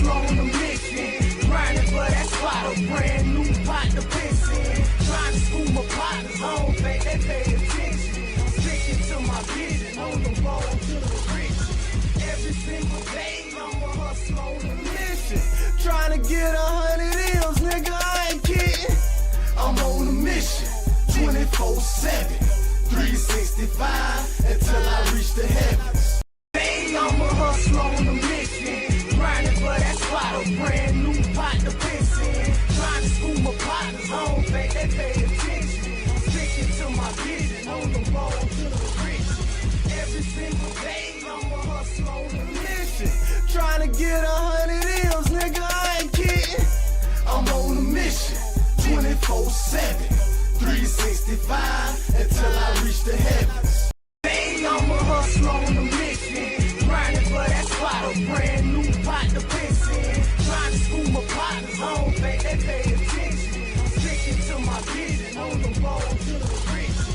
hustle on a mission. Grinding for that spot, a brand new pot to piss in. Trying to school my partners, I don't think they pay attention. I'm sticking to my vision, on the road to the riches. Every single day, I'm a hustle on a mission. Trying to get 100 M's, nigga, I ain't kidding. I'm on a mission, 24/7, 365, until I reach the heavens. I'm a hustler on a mission, grinding for that spot, a brand new pot to piss in. Trying to school my partners, I don't think they pay attention. I'm sticking to my vision, on the road to the riches. Every single day, I'm a hustler on a mission. Trying to get 100 M's, nigga, I ain't kidding. I'm on a mission, 24/7, 365, until I reach the heavens. I'm a hustler on a mission, grinding for that spot, a brand new pot to piss in. Trying to school my partners, I don't think they pay attention. I'm sticking to my vision, on the road to the riches.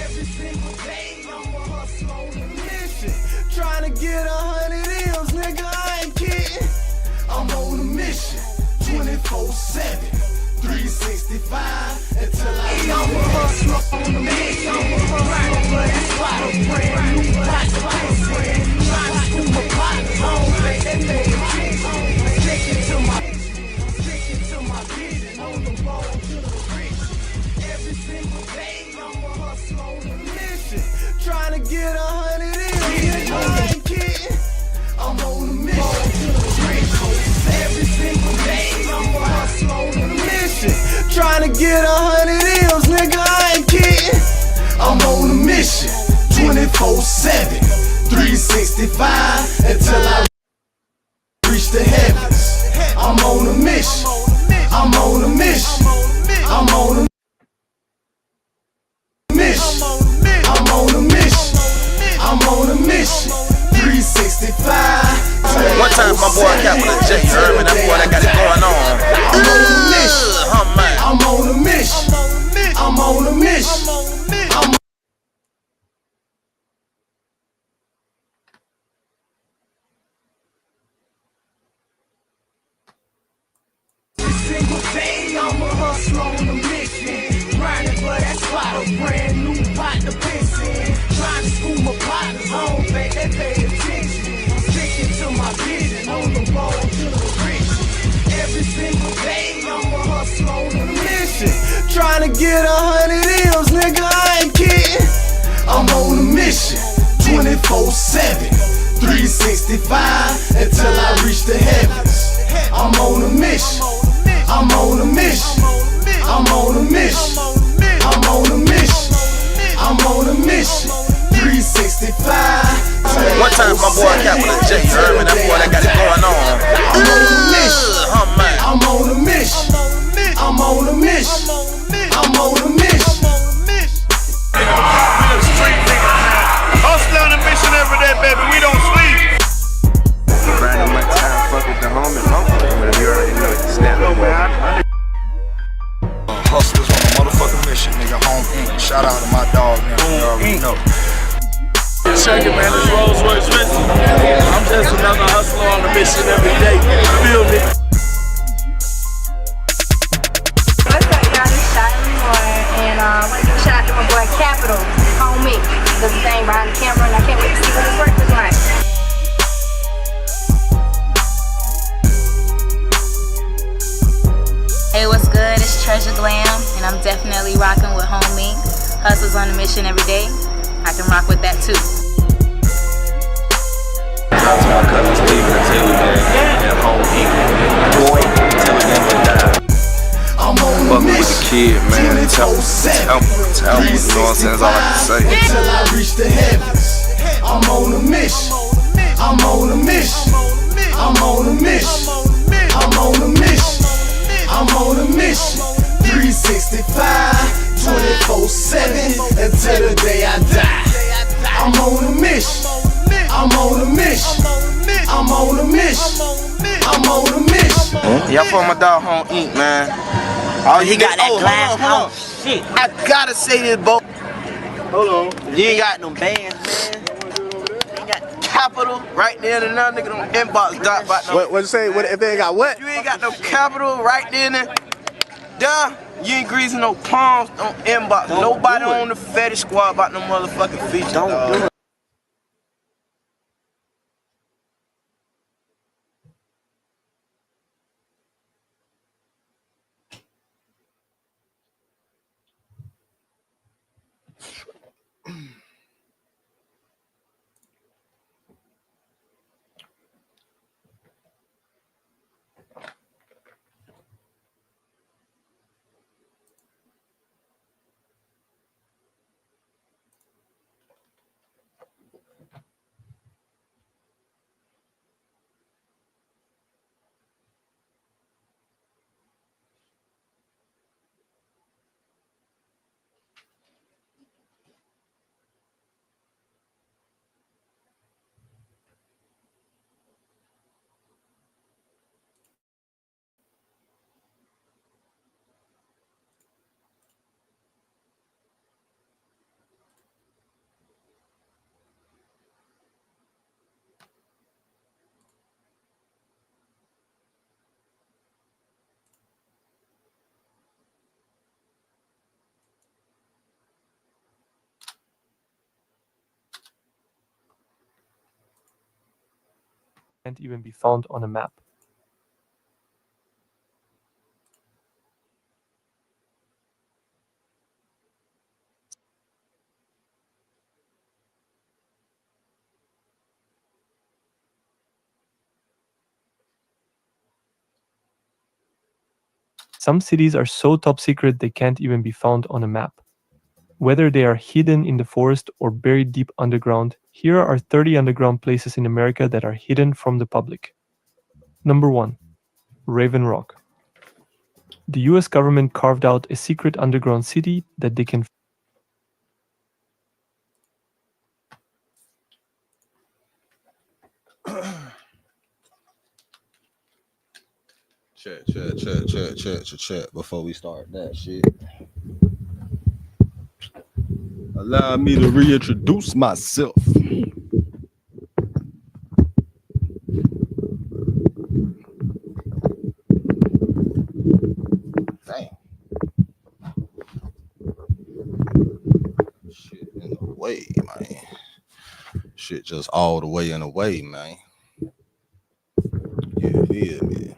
Every single day, I'm a hustler on a mission. Trying to get 100 M's, nigga, I ain't kidding. I'm on a mission, 24/7, 365, until I reach the heavens. I'm a hustler on a mission, grinding for that spot, a brand new pot to piss in. Trying to school my partners, I don't think they pay attention. I'm sticking to my vision, on the road to the riches. Every single day, I'm a hustler on a mission. Trying to get 100 M's, I ain't kidding. I'm on a mission to the riches. Every single day, I'm a hustler on a mission. Trying to get 100 M's, nigga, I ain't kidding. I'm on a mission, 24/7, 365, until I reach the heavens. I'm on a mission, I'm on a mission, I'm on a mission, I'm on a mission, I'm on a mission, 365. One time my boy Capital J, you heard me, that boy that got it going on. I'm on a mission, I'm on a mission, I'm on a mission, I'm single day, I'm a hustler on a mission, grinding for that spot, a brand new pot to piss in. Trying to school my partners, I don't think they pay attention. I'm sticking to my vision, on the road to the riches. Every single day, I'm a hustler on a mission. Trying to get 100 M's, nigga, I ain't kidding. I'm on a mission, 24/7, 365, until I reach the heavens. I'm on a mission, I'm on a mission, I'm on a mission, I'm on a mission, I'm on a mission, 365. One time my boy Capital J, you heard me, that boy that got it going on. I'm on a mission, I'm on a mission, I'm on a mission, I'm on a mission. Hustle on a mission every day, baby. We don't sleep. Grinding my time, fuck with the homie, but you already know it's snap. Hustlers on a motherfucking mission, nigga. H.O.M.E. Shout out to my dog, man. You already know. Check it, man. It's Rolls Royce Richie. I'm just another hustler on a mission every day. Feel me? What's up, y'all? This is Shiley Moore, and I want to give a shout out to my boy Capital, H.O.M.E. Does the thing behind the camera, and I can't wait to see what his work is like. Hey, what's good? It's Treasure Glam, and I'm definitely rocking with H.O.M.E. Hustles on a mission every day. I can rock with that too. Shout out to my cousin Steven and Taylor, man. And H.O.M.E. Boy, tell them to die. I'm on a Fuck with the mission, kid, man. Tell him, 24/7, you know what I'm saying? That's all I can say. until I reach the heavens. I'm on a mission, I'm on a mission, I'm on a mission, I'm on a mission, I'm on a mission, 365, 24/7, until the day I die. I'm on a mission, I'm on a mission, I'm on a mission, I'm on a mission. Y'all for my dog H.O.M.E, man. Oh, He got that glass house shit. I gotta say this, boy. Hold on. You ain't got no bands, man. You ain't got capital right there and now, nigga don't inbox dot about no. What you say? What if they ain't got what? You ain't got no capital right there and duh. You ain't greasing no palms, don't inbox. Nobody on the fetish squad about no motherfucking feature. Don't do it. Can't even be found on a map. Some cities are so top secret they can't even be found on a map. Whether they are hidden in the forest or buried deep underground, here are 30 underground places in America that are hidden from the public. Number 1. Raven Rock. The US government carved out a secret underground city that they can Check before we start that shit. Allow me to reintroduce myself. Damn. Shit in the way, man. Shit just all the way in the way, man. You feel me?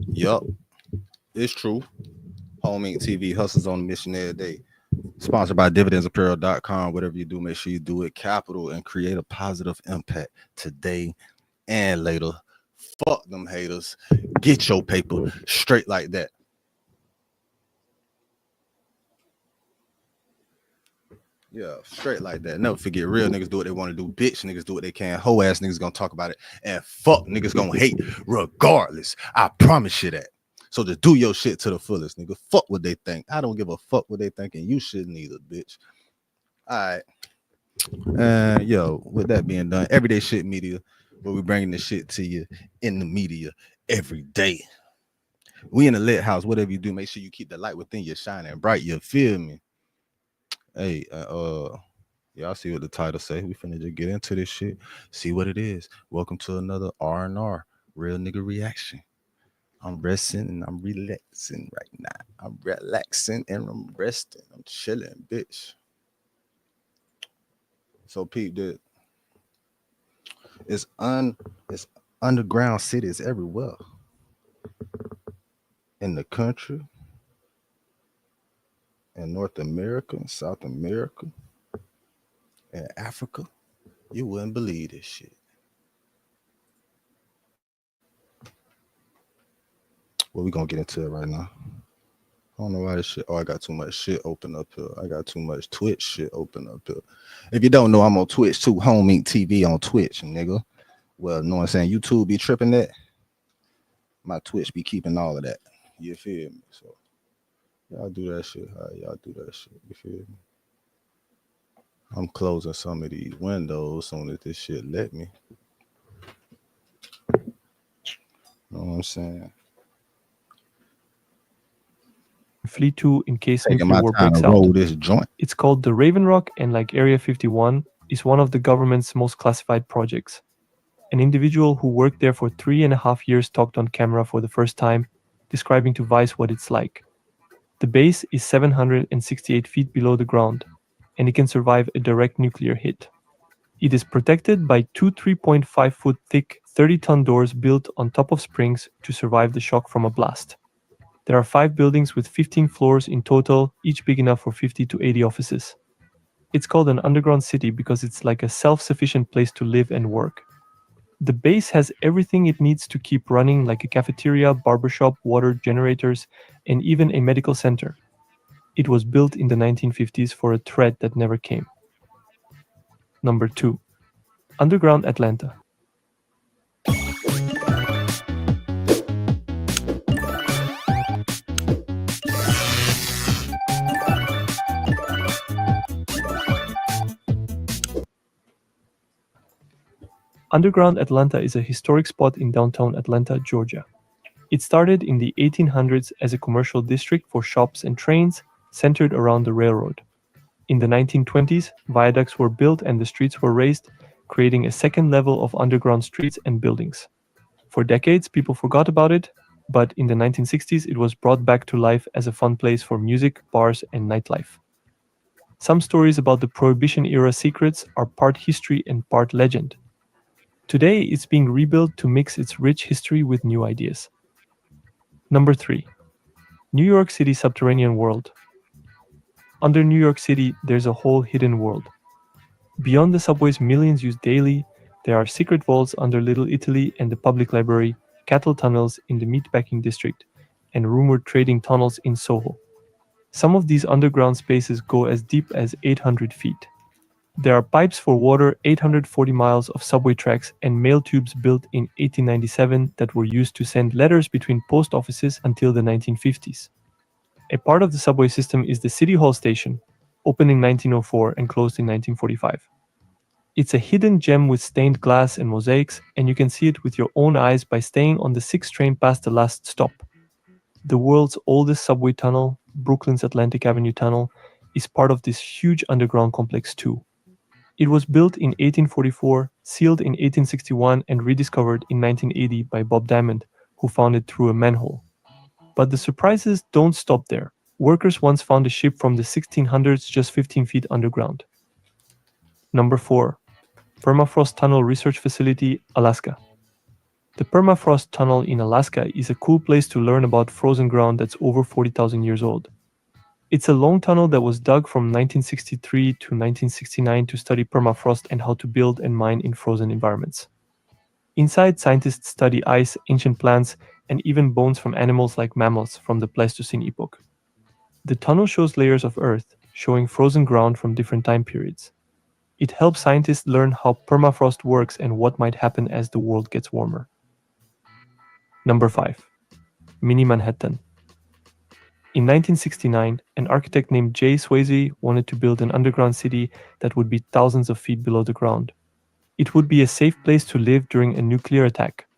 Yup. It's true. H.O.M.E TV hustles on the mission every day. Sponsored by dividendsapparel.com. Whatever you do, make sure you do it capital and create a positive impact today and later. Fuck them haters. Get your paper straight like that. Yeah, straight like that. Never forget, real niggas do what they want to do. Bitch niggas do what they can. Hoe ass niggas gonna talk about it. And fuck niggas gonna hate regardless. I promise you that. So just do your shit to the fullest, nigga. Fuck what they think. I don't give a fuck what they think, and you shouldn't either, bitch. All right. Yo, with that being done, everyday shit media, where we bringing the shit to you in the media every day. We in the lit house. Whatever you do, make sure you keep the light within you shining bright. You feel me? Hey, y'all see what the title say. We finna just get into this shit. See what it is. Welcome to another R&R, Real Nigga Reaction. I'm resting and I'm relaxing right now. I'm relaxing and I'm resting. I'm chilling, bitch. So peep that. It's underground cities everywhere. In the country, in North America, South America, and Africa. You wouldn't believe this shit. Well, we gonna get into it right now. I don't know why this shit. Oh, I got too much shit open up here. I got too much Twitch shit open up here. If you don't know, I'm on Twitch too. H.O.M.E TV on Twitch, nigga. Well, know what I'm saying? YouTube be tripping that. My Twitch be keeping all of that. You feel me? So y'all do that shit. Y'all do that shit. You feel me? I'm closing some of these windows soon as this shit let me. Know what I'm saying? flee to in case Taking nuclear my war time breaks to roll out. this joint. It's called the Raven Rock, and like Area 51, is one of the government's most classified projects. An individual who worked there for 3.5 years talked on camera for the first time, describing to Vice what it's like. The base is 768 feet below the ground, and it can survive a direct nuclear hit. It is protected by two 3.5-foot thick, 30-ton doors built on top of springs to survive the shock from a blast. There are 5 buildings with 15 floors in total, each big enough for 50 to 80 offices. It's called an underground city because it's like a self-sufficient place to live and work. The base has everything it needs to keep running, like a cafeteria, barbershop, water, generators, and even a medical center. It was built in the 1950s for a threat that never came. Number 2. Underground Atlanta. Underground Atlanta is a historic spot in downtown Atlanta, Georgia. It started in the 1800s as a commercial district for shops and trains centered around the railroad. In the 1920s, viaducts were built and the streets were raised, creating a second level of underground streets and buildings. For decades, people forgot about it, but in the 1960s, it was brought back to life as a fun place for music, bars, and nightlife. Some stories about the Prohibition-era secrets are part history and part legend. Today, it's being rebuilt to mix its rich history with new ideas. Number 3. New York City Subterranean World. Under New York City, there's a whole hidden world. Beyond the subways millions use daily, there are secret vaults under Little Italy and the public library, cattle tunnels in the meatpacking district, and rumored trading tunnels in Soho. Some of these underground spaces go as deep as 800 feet. There are pipes for water, 840 miles of subway tracks, and mail tubes built in 1897 that were used to send letters between post offices until the 1950s. A part of the subway system is the City Hall station, opened in 1904 and closed in 1945. It's a hidden gem with stained glass and mosaics, and you can see it with your own eyes by staying on the 6th train past the last stop. The world's oldest subway tunnel, Brooklyn's Atlantic Avenue Tunnel, is part of this huge underground complex too. It was built in 1844, sealed in 1861, and rediscovered in 1980 by Bob Diamond, who found it through a manhole. But the surprises don't stop there. Workers once found a ship from the 1600s just 15 feet underground. Number 4. Permafrost Tunnel Research Facility, Alaska. The Permafrost Tunnel in Alaska is a cool place to learn about frozen ground that's over 40,000 years old. It's a long tunnel that was dug from 1963 to 1969 to study permafrost and how to build and mine in frozen environments. Inside, scientists study ice, ancient plants, and even bones from animals like mammals from the Pleistocene epoch. The tunnel shows layers of Earth, showing frozen ground from different time periods. It helps scientists learn how permafrost works and what might happen as the world gets warmer. Number 5. Mini Manhattan. In 1969, an architect named J. Swayze wanted to build an underground city that would be thousands of feet below the ground. It would be a safe place to live during a nuclear attack.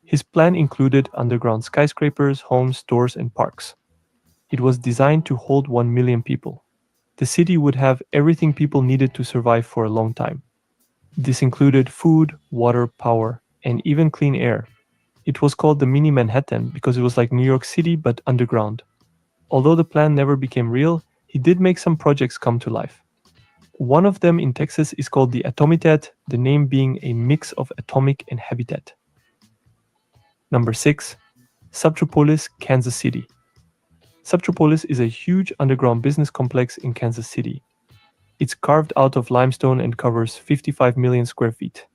His plan included underground skyscrapers, homes, stores, and parks. It was designed to hold 1 million people. The city would have everything people needed to survive for a long time. This included food, water, power, and even clean air. It was called the Mini Manhattan because it was like New York City but underground. Although the plan never became real, he did make some projects come to life. One of them in Texas is called the Atomitat, the name being a mix of atomic and habitat. Number 6. Subtropolis, Kansas City. Subtropolis is a huge underground business complex in Kansas City. It's carved out of limestone and covers 55 million square feet.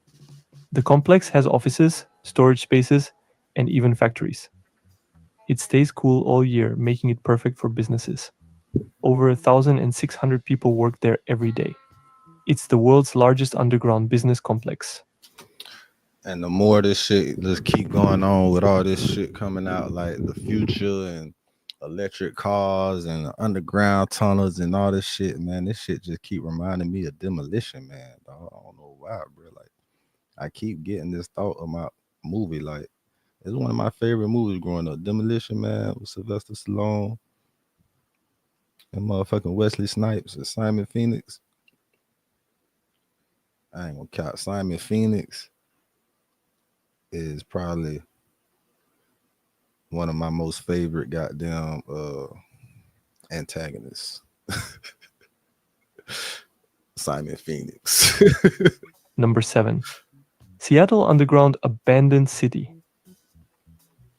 The complex has offices, storage spaces, and even factories. It stays cool all year, making it perfect for businesses. Over 1,600 people work there every day. It's the world's largest underground business complex. And the more this shit just keep going on with all this shit coming out, like the future and electric cars and underground tunnels and all this shit, man, this shit just keep reminding me of Demolition Man, dog. I don't know why, bro. Like, I keep getting this thought about movie. Like, it's one of my favorite movies growing up. Demolition Man with Sylvester Stallone and motherfucking Wesley Snipes and Simon Phoenix. I ain't gonna count. Simon Phoenix is probably one of my most favorite goddamn antagonists. Simon Phoenix. Number 7. Seattle Underground Abandoned City.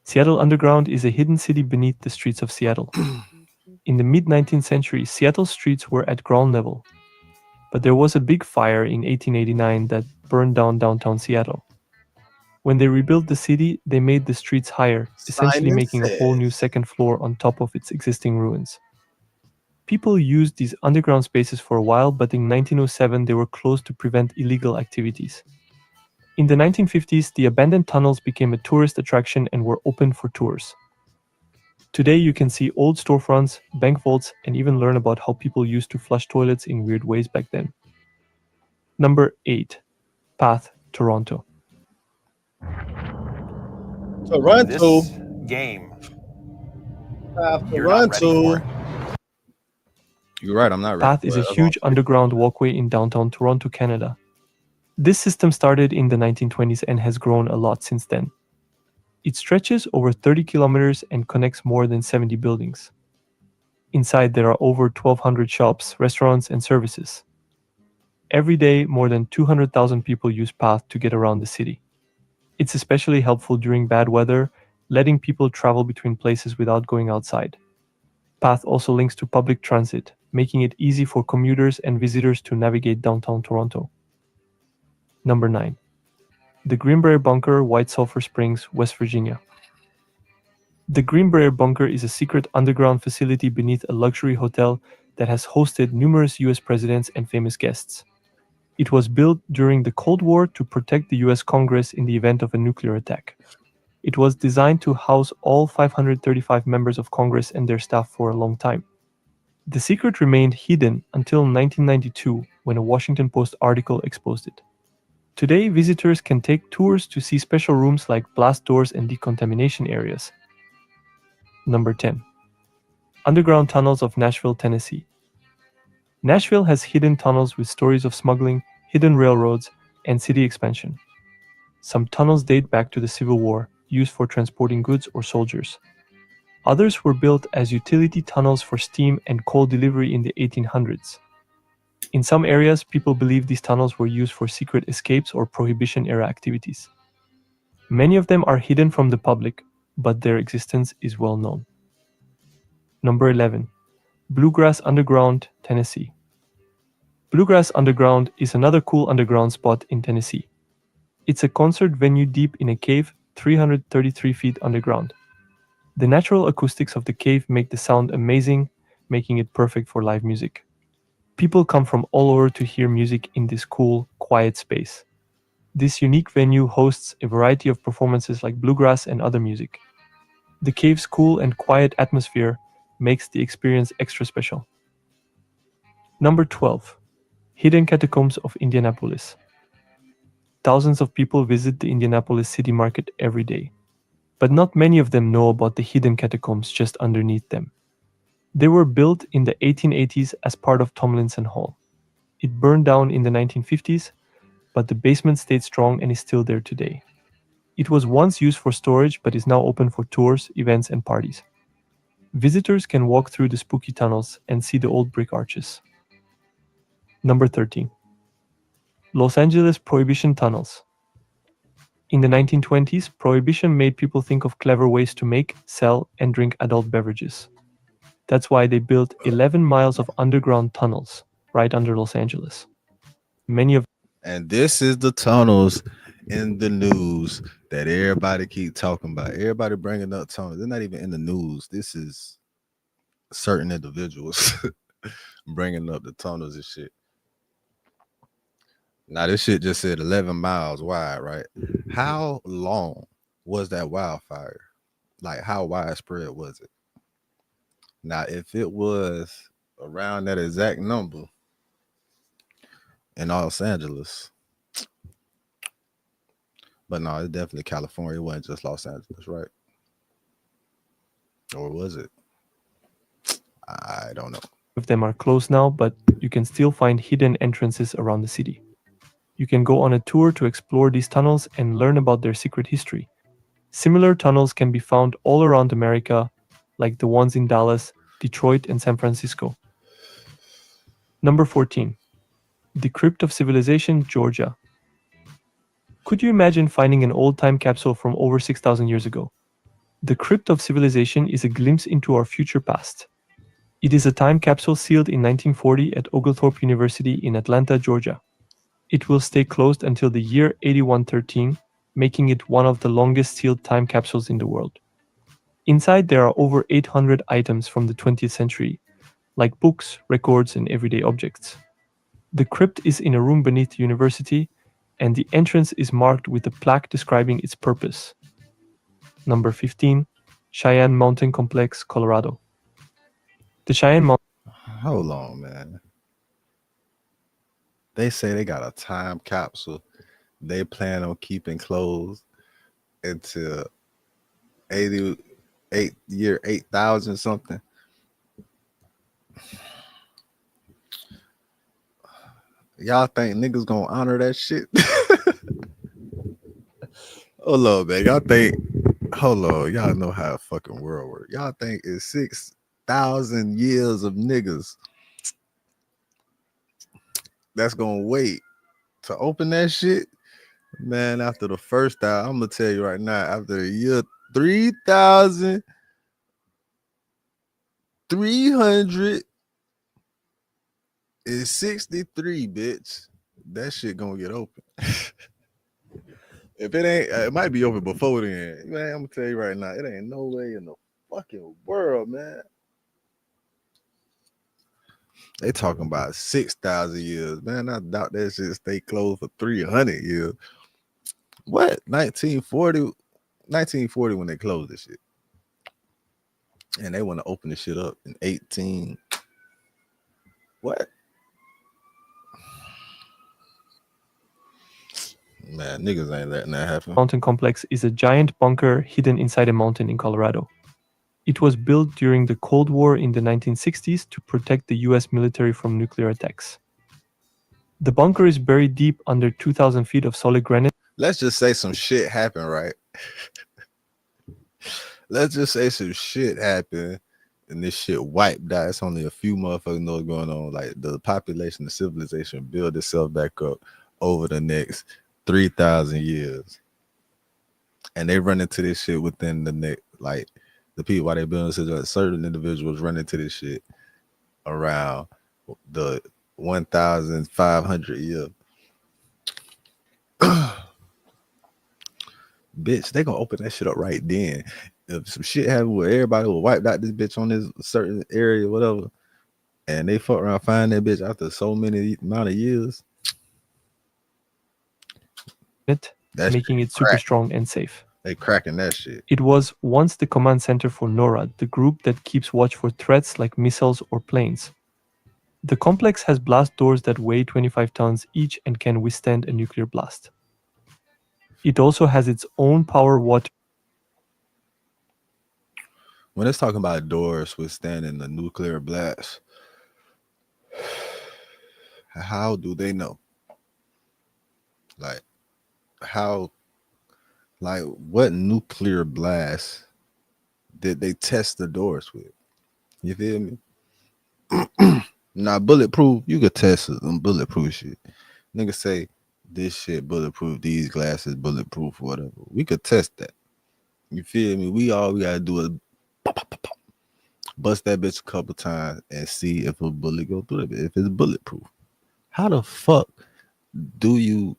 Seattle Underground is a hidden city beneath the streets of Seattle. In the mid-19th century, Seattle's streets were at ground level, but there was a big fire in 1889 that burned down downtown Seattle. When they rebuilt the city, they made the streets higher, essentially Simon making a whole new says. second floor on top of its existing ruins. People used these underground spaces for a while, but in 1907 they were closed to prevent illegal activities. In the 1950s, the abandoned tunnels became a tourist attraction and were open for tours. Today you can see old storefronts, bank vaults, and even learn about how people used to flush toilets in weird ways back then. Number 8. Path, Toronto. Toronto. This game, Have to you're run not ready for to. it. You're right. I'm not ready. Path is a huge underground walkway in downtown Toronto, Canada. This system started in the 1920s and has grown a lot since then. It stretches over 30 kilometers and connects more than 70 buildings. Inside, there are over 1,200 shops, restaurants, and services. Every day, more than 200,000 people use Path to get around the city. It's especially helpful during bad weather, letting people travel between places without going outside. Path also links to public transit, making it easy for commuters and visitors to navigate downtown Toronto. Number 9. The Greenbrier Bunker, White Sulphur Springs, West Virginia. The Greenbrier Bunker is a secret underground facility beneath a luxury hotel that has hosted numerous US presidents and famous guests. It was built during the Cold War to protect the US Congress in the event of a nuclear attack. It was designed to house all 535 members of Congress and their staff for a long time. The secret remained hidden until 1992 when a Washington Post article exposed it. Today, visitors can take tours to see special rooms like blast doors and decontamination areas. Number 10. Underground tunnels of Nashville, Tennessee. Nashville has hidden tunnels with stories of smuggling, hidden railroads, and city expansion. Some tunnels date back to the Civil War, used for transporting goods or soldiers. Others were built as utility tunnels for steam and coal delivery in the 1800s. In some areas, people believe these tunnels were used for secret escapes or Prohibition-era activities. Many of them are hidden from the public, but their existence is well known. Number 11. Bluegrass Underground, Tennessee. Bluegrass Underground is another cool underground spot in Tennessee. It's a concert venue deep in a cave 333 feet underground. The natural acoustics of the cave make the sound amazing, making it perfect for live music. People come from all over to hear music in this cool, quiet space. This unique venue hosts a variety of performances like bluegrass and other music. The cave's cool and quiet atmosphere makes the experience extra special. Number 12. Hidden Catacombs of Indianapolis. Thousands of people visit the Indianapolis City Market every day, but not many of them know about the hidden catacombs just underneath them. They were built in the 1880s as part of Tomlinson Hall. It burned down in the 1950s, but the basement stayed strong and is still there today. It was once used for storage but is now open for tours, events, and parties. Visitors can walk through the spooky tunnels and see the old brick arches. Number 13. Los Angeles Prohibition Tunnels. In the 1920s, Prohibition made people think of clever ways to make, sell, and drink adult beverages. That's why they built 11 miles of underground tunnels right under Los Angeles. And this is the tunnels in the news that everybody keep talking about. Everybody bringing up tunnels. They're not even in the news. This is certain individuals bringing up the tunnels and shit. Now, this shit just said 11 miles wide, right? How long was that wildfire? Like, how widespread was it? Now, if it was around that exact number in Los Angeles, but no, it's definitely California. It wasn't just Los Angeles, right? Or was it? I don't know. Of them are closed now, but you can still find hidden entrances around the city. You can go on a tour to explore these tunnels and learn about their secret history. Similar tunnels can be found all around America, like the ones in Dallas, Detroit, and San Francisco. Number 14. The Crypt of Civilization, Georgia. Could you imagine finding an old time capsule from over 6,000 years ago? The Crypt of Civilization is a glimpse into our future past. It is a time capsule sealed in 1940 at Oglethorpe University in Atlanta, Georgia. It will stay closed until the year 8113, making it one of the longest sealed time capsules in the world. Inside there are over 800 items from the 20th century, like books, records, and everyday objects. The crypt is in a room beneath the university, and the entrance is marked with a plaque describing its purpose. Number 15. Cheyenne Mountain Complex, Colorado. The Cheyenne Mountain... Hold on, man. They say they got a time capsule they plan on keeping closed until 8,000 something. Y'all think niggas gonna honor that shit? Hold on, man. Hold on. Y'all know how the fucking world works. Y'all think it's 6,000 years of niggas that's gonna wait to open that shit? Man, after the first time, I'm gonna tell you right now, after the year 3,363, bitch, that shit gonna get open. If it ain't, it might be open before then. Man, I'm gonna tell you right now, it ain't no way in the fucking world, man. They talking about 6,000 years, man. I doubt that shit stay closed for 300 years. What? 1940 when they closed this shit. And they want to open this shit up in 18. What? Man, niggas ain't letting that happen. Mountain Complex is a giant bunker hidden inside a mountain in Colorado. It was built during the Cold War in the 1960s to protect the US military from nuclear attacks. The bunker is buried deep under 2,000 feet of solid granite. Let's just say some shit happened, right? Let's just say some shit happened and this shit wiped out. It's only a few motherfuckers know what's going on. Like the population, the civilization build itself back up over the next 3,000 years. And they run into this shit within the next, like the people while they building this, certain individuals run into this shit around the 1,500 year. Bitch, they gonna open that shit up right then. If some shit happened where everybody will wipe out this bitch on this certain area, whatever, and they fuck around find that bitch after so many amount of years, making it super strong and safe. They cracking that shit. It was once the command center for NORAD, the group that keeps watch for threats like missiles or planes. The complex has blast doors that weigh 25 tons each and can withstand a nuclear blast. It also has its own power water. When it's talking about doors withstanding the nuclear blast, how do they know? Like, how, like, what nuclear blast did they test the doors with? You feel me? Now, bulletproof, you could test some bulletproof shit. Niggas say this shit bulletproof, these glasses bulletproof, whatever. We could test that. You feel me? We gotta do is bust that bitch a couple times and see if a bullet go through it, if it's bulletproof. How the fuck do you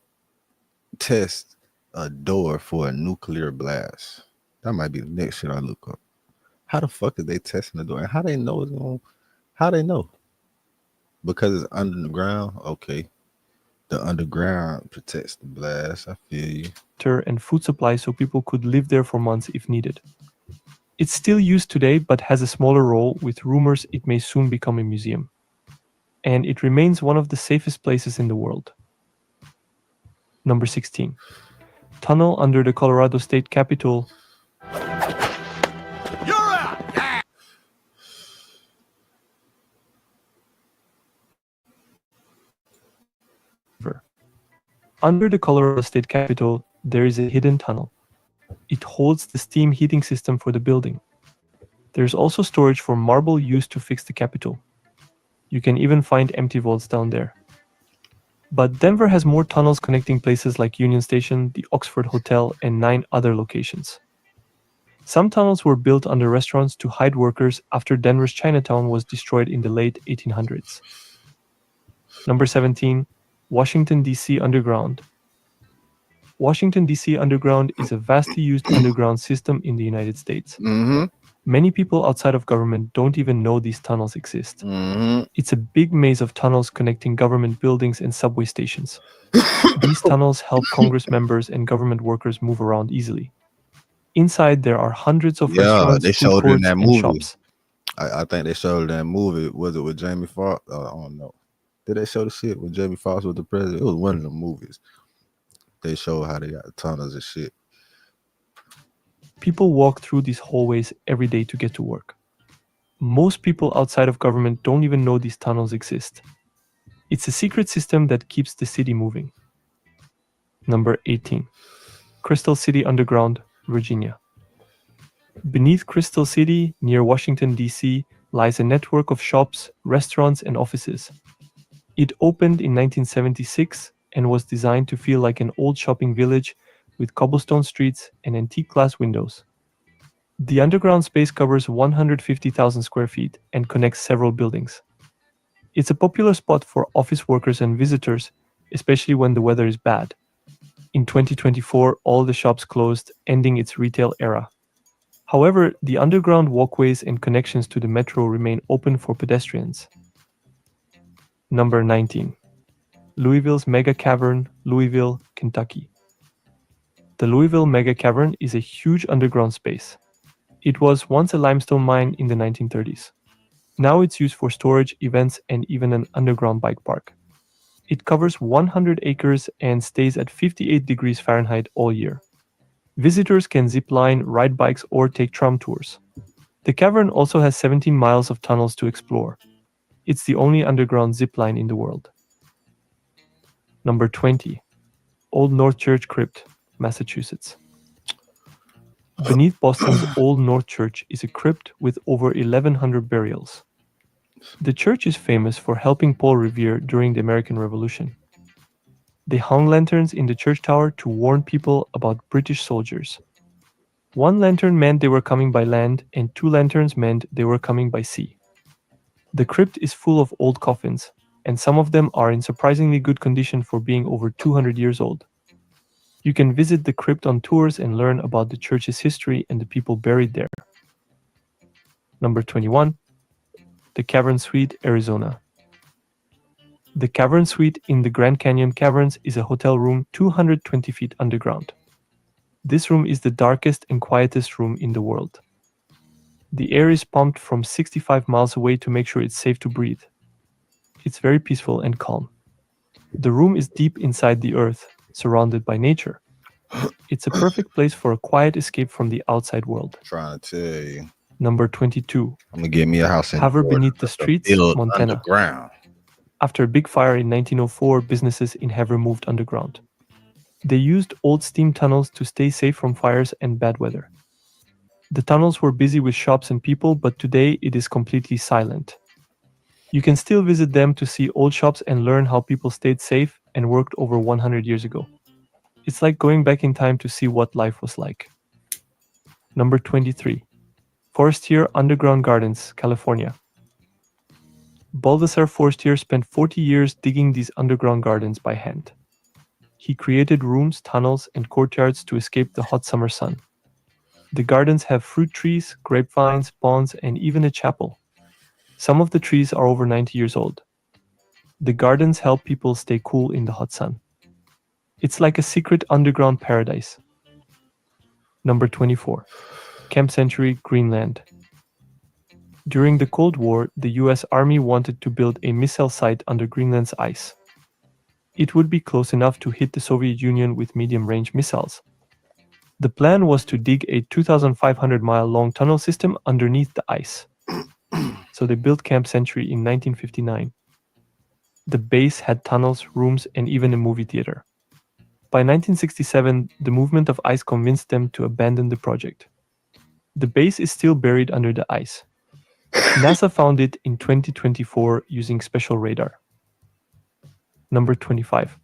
test a door for a nuclear blast? That might be the next shit I look up. How the fuck are they testing the door? And how they know it's going? How they know? Because it's under the ground. Okay, the underground protects the blast. I feel you. And food supply so people could live there for months if needed. It's still used today but has a smaller role, with rumors it may soon become a museum. And it remains one of the safest places in the world. Number 16. Tunnel under the Colorado State Capitol. You're out! Yeah. Under the Colorado State Capitol, there is a hidden tunnel. It holds the steam heating system for the building. There's also storage for marble used to fix the Capitol. You can even find empty vaults down there. But Denver has more tunnels connecting places like Union Station, the Oxford Hotel, and 9 other locations. Some tunnels were built under restaurants to hide workers after Denver's Chinatown was destroyed in the late 1800s. Number 17, Washington, D.C. Underground. Washington, D.C. Underground is a vastly used underground system in the United States. Many people outside of government don't even know these tunnels exist. It's a big maze of tunnels connecting government buildings and subway stations. These tunnels help Congress members and government workers move around easily. Inside, there are hundreds of restaurants, they food showed it in courts, that and movie. shops. I think they showed it in that movie. Was it with Jamie Foxx? I don't know. Did they show the shit with Jamie Foxx with the president? It was one of the movies. They showed how they got the tunnels and shit. People walk through these hallways every day to get to work. Most people outside of government don't even know these tunnels exist. It's a secret system that keeps the city moving. Number 18. Crystal City Underground, Virginia. Beneath Crystal City, near Washington, D.C., lies a network of shops, restaurants, and offices. It opened in 1976 and was designed to feel like an old shopping village with cobblestone streets and antique glass windows. The underground space covers 150,000 square feet and connects several buildings. It's a popular spot for office workers and visitors, especially when the weather is bad. In 2024, all the shops closed, ending its retail era. However, the underground walkways and connections to the metro remain open for pedestrians. Number 19. Louisville's Mega Cavern, Louisville, Kentucky. The Louisville Mega Cavern is a huge underground space. It was once a limestone mine in the 1930s. Now it's used for storage, events, and even an underground bike park. It covers 100 acres and stays at 58 degrees Fahrenheit all year. Visitors can zip line, ride bikes, or take tram tours. The cavern also has 17 miles of tunnels to explore. It's the only underground zip line in the world. Number 20. Old North Church Crypt, Massachusetts. Beneath Boston's Old North Church is a crypt with over 1,100 burials. The church is famous for helping Paul Revere during the American Revolution. They hung lanterns in the church tower to warn people about British soldiers. One lantern meant they were coming by land, and 2 lanterns meant they were coming by sea. The crypt is full of old coffins, and some of them are in surprisingly good condition for being over 200 years old. You can visit the crypt on tours and learn about the church's history and the people buried there. Number 21. The Cavern Suite, Arizona. The Cavern Suite in the Grand Canyon Caverns is a hotel room 220 feet underground. This room is the darkest and quietest room in the world. The air is pumped from 65 miles away to make sure it's safe to breathe. It's very peaceful and calm. The room is deep inside the earth, surrounded by nature. It's a perfect place for a quiet escape from the outside world. Trying to tell you. Number 22. I'm gonna get me a house in Haver Florida, beneath the streets, Montana. Underground. After a big fire in 1904, businesses in Haver moved underground. They used old steam tunnels to stay safe from fires and bad weather. The tunnels were busy with shops and people, but today it is completely silent. You can still visit them to see old shops and learn how people stayed safe and worked over 100 years ago. It's like going back in time to see what life was like. Number 23. Forestier Underground Gardens, California. Balthasar Forestier spent 40 years digging these underground gardens by hand. He created rooms, tunnels, and courtyards to escape the hot summer sun. The gardens have fruit trees, grapevines, ponds, and even a chapel. Some of the trees are over 90 years old. The gardens help people stay cool in the hot sun. It's like a secret underground paradise. Number 24. Camp Century, Greenland. During the Cold War, the US Army wanted to build a missile site under Greenland's ice. It would be close enough to hit the Soviet Union with medium-range missiles. The plan was to dig a 2,500-mile-long tunnel system underneath the ice. So they built Camp Century in 1959. The base had tunnels, rooms, and even a movie theater. By 1967, the movement of ice convinced them to abandon the project. The base is still buried under the ice. NASA found it in 2024 using special radar. Number 25.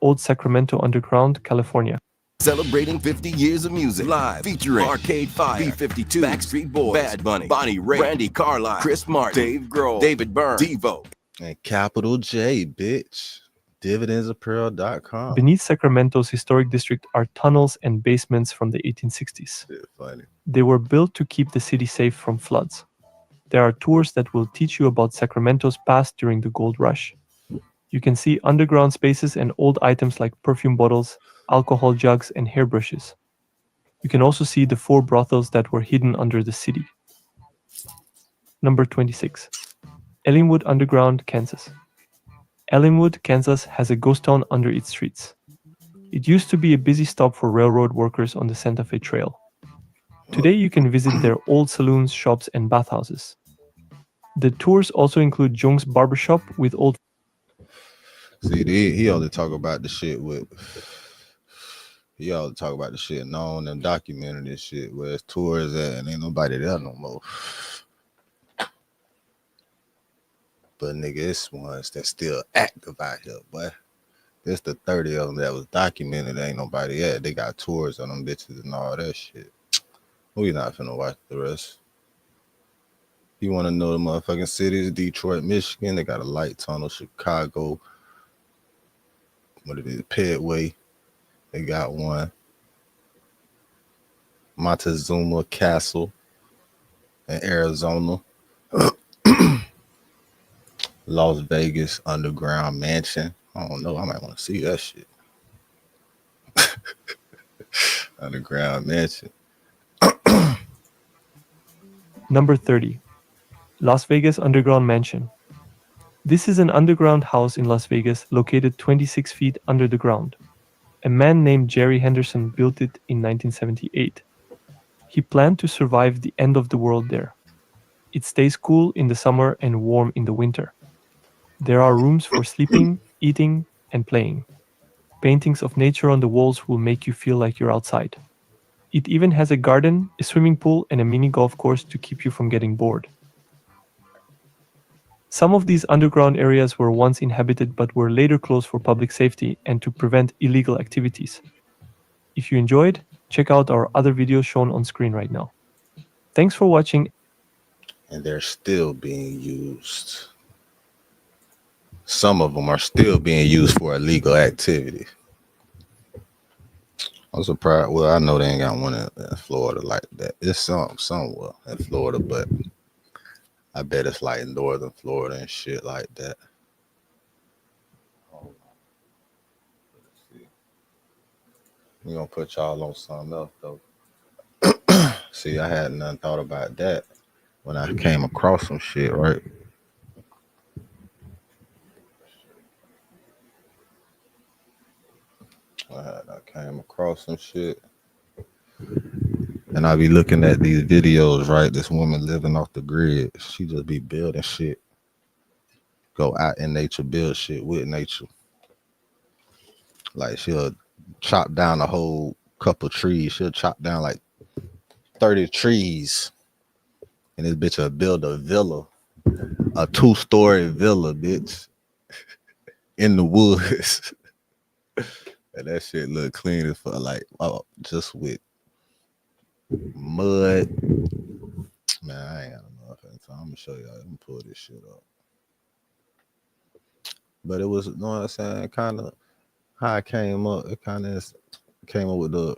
Old Sacramento Underground, California. Celebrating 50 years of music. Live featuring Arcade Fire, B-52, Backstreet Boys, Bad Bunny, Bonnie Raitt, Brandy Carlisle, Chris Martin, Dave Grohl, David Byrne, Devo. And capital J, bitch. Dividendsofpearl.com. Beneath Sacramento's historic district are tunnels and basements from the 1860s. Funny. They were built to keep the city safe from floods. There are tours that will teach you about Sacramento's past during the gold rush. You can see underground spaces and old items like perfume bottles, alcohol jugs, and hairbrushes. You can also see the 4 brothels that were hidden under the city. Number 26. Ellinwood Underground, Kansas. Ellinwood, Kansas has a ghost town under its streets. It used to be a busy stop for railroad workers on the Santa Fe Trail. Today you can visit their old saloons, shops, and bathhouses. The tours also include Jung's barbershop with old... See, he only talk about the shit with... He always talk about the shit known and documented and shit, where it's tours at and ain't nobody there no more. But nigga, it's ones that's still active out here, boy. This the 30 of them that was documented. Ain't nobody at. They got tours on them bitches and all that shit. We not finna watch the rest. You want to know the motherfucking cities? Detroit, Michigan. They got a light tunnel. Chicago. What it is? Pedway. They got one. Montezuma Castle in Arizona. Las Vegas Underground Mansion. I don't know. I might want to see that shit. Underground Mansion. Number 30. Las Vegas Underground Mansion. This is an underground house in Las Vegas located 26 feet under the ground. A man named Jerry Henderson built it in 1978. He planned to survive the end of the world there. It stays cool in the summer and warm in the winter. There are rooms for sleeping, eating, and playing. Paintings of nature on the walls will make you feel like you're outside. It even has a garden, a swimming pool, and a mini golf course to keep you from getting bored. Some of these underground areas were once inhabited but were later closed for public safety and to prevent illegal activities. If you enjoyed, check out our other videos shown on screen right now. Thanks for watching. And they're still being used. Some of them are still being used for illegal activity. I'm surprised. Well, I know they ain't got one in Florida like that. It's somewhere in Florida, but I bet it's like northern Florida and shit like that. We're gonna put y'all on something else though. See, I had nothing thought about that when I came across some shit, right? I came across some shit. And I be looking at these videos, right? This woman living off the grid. She just be building shit. Go out in nature, build shit with nature. Like she'll chop down a whole couple trees. She'll chop down like 30 trees. And this bitch will build a villa. A 2-story villa, bitch. In the woods. And that shit look clean as fuck. Like, oh, just with mud. Man, I ain't got enough time. I'm gonna show y'all. Let me pull this shit up. But it was, you know what I'm saying, kind of how it came up. It kind of came up with the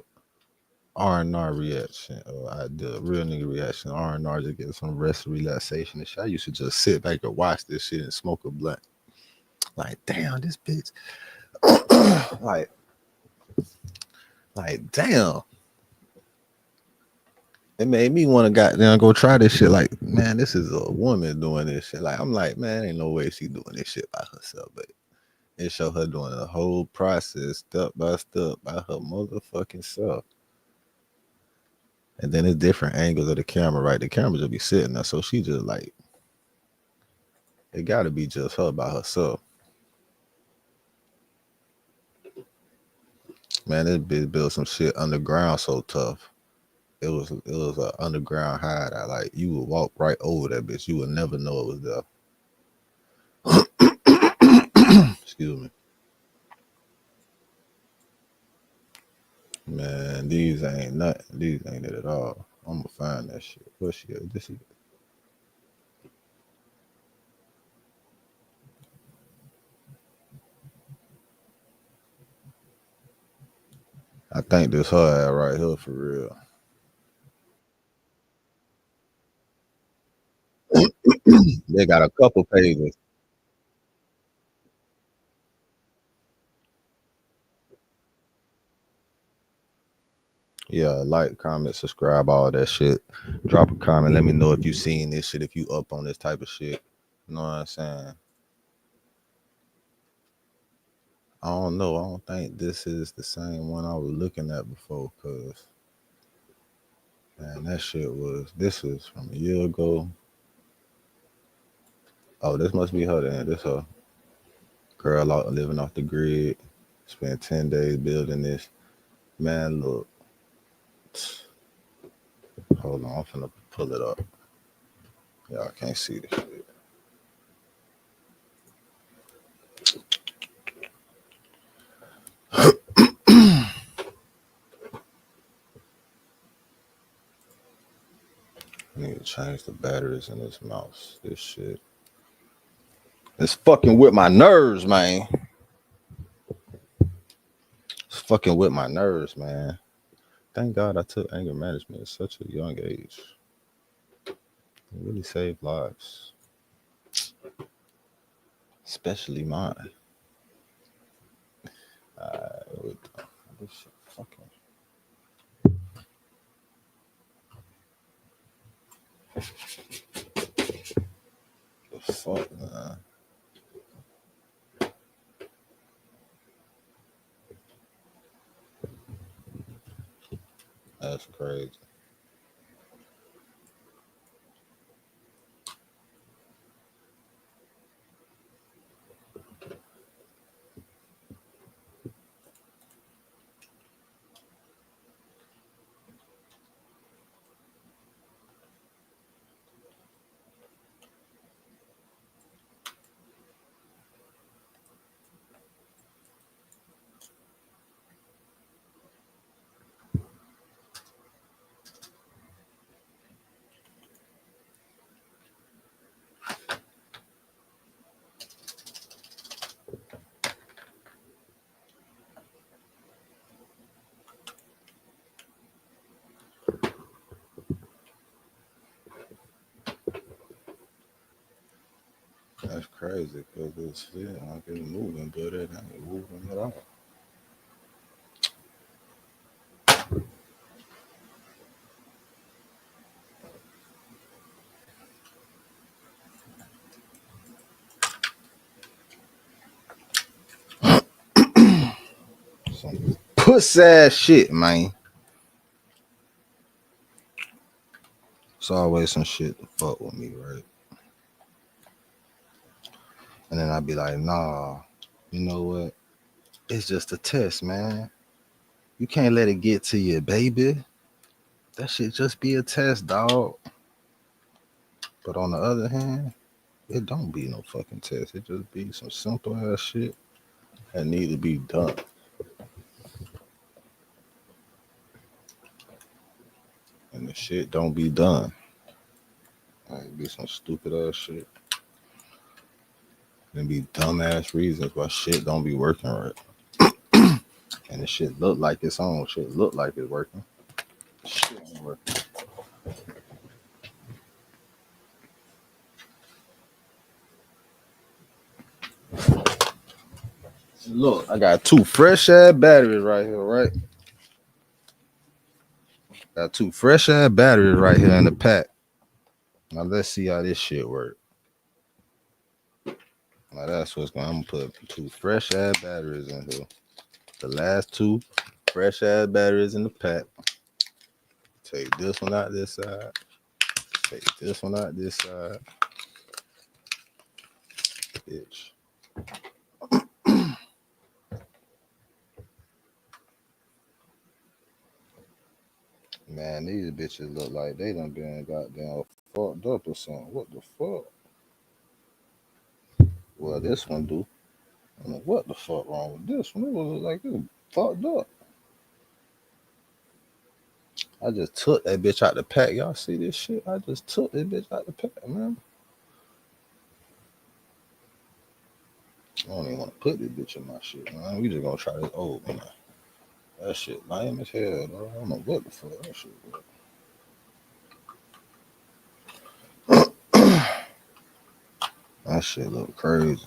R&R reaction. The real nigga reaction. R&R just getting some rest, relaxation and shit. I used to just sit back and watch this shit and smoke a blunt. Like, damn, this bitch. like, damn. It made me want to goddamn go try this shit. Like, man, this is a woman doing this shit. Like, I'm like, man, ain't no way she doing this shit by herself. But it showed her doing the whole process, step by step, by her motherfucking self. And then it's different angles of the camera, right? The camera just be sitting there. So she just like, it gotta be just her by herself. Man, this bitch built some shit underground so tough. It was an underground hideout. Like you would walk right over that bitch. You would never know it was there. Excuse me. Man, these ain't nothing. These ain't it at all. I'm gonna find that shit. What shit? This is. I think this her ad right here for real. They got a couple pages. Yeah, like, comment, subscribe, all that shit. Drop a comment. Let me know if you seen this shit, if you up on this type of shit. You know what I'm saying? I don't know. I don't think this is the same one I was looking at before, cause man, that shit was. This was from a year ago. Oh, this must be her then. This her girl out living off the grid. Spent 10 days building this. Man, look. Hold on, I'm finna pull it up. Y'all can't see this shit. I need to change the batteries in this mouse. This shit. It's fucking with my nerves, man. It's fucking with my nerves, man. Thank God I took anger management at such a young age. It really saved lives. Especially mine. This shit fucking. The fuck, man. That's crazy. That's crazy because it's feeling like it's moving, but it ain't moving at all. Some puss ass shit, man. It's always some shit to fuck with me, right? And then I'd be like, nah, you know what? It's just a test, man. You can't let it get to you, baby. That shit just be a test, dog. But on the other hand, it don't be no fucking test. It just be some simple ass shit that need to be done. And the shit don't be done. Like, be some stupid ass shit. There be dumbass reasons why shit don't be working right. And the shit look like it's on. Shit look like it's working. Shit ain't working. Look, I got two fresh ass batteries right here, right? Got two fresh ass batteries right here in the pack. Now let's see how this shit work. Now that's what's going. I'm gonna put two fresh ass batteries in here. The last two fresh ass batteries in the pack. Take this one out this side. Take this one out this side. Bitch. Man, these bitches look like they done been goddamn fucked up or something. What the fuck? Well, this one do. I don't know what the fuck wrong with this one. It was like it fucked up. I just took that bitch out the pack. Y'all see this shit? I just took that bitch out the pack, man. I don't even want to put this bitch in my shit, man. We just gonna try this old, man. That shit lame as hell, bro. I don't know what the fuck that shit was. That shit look crazy.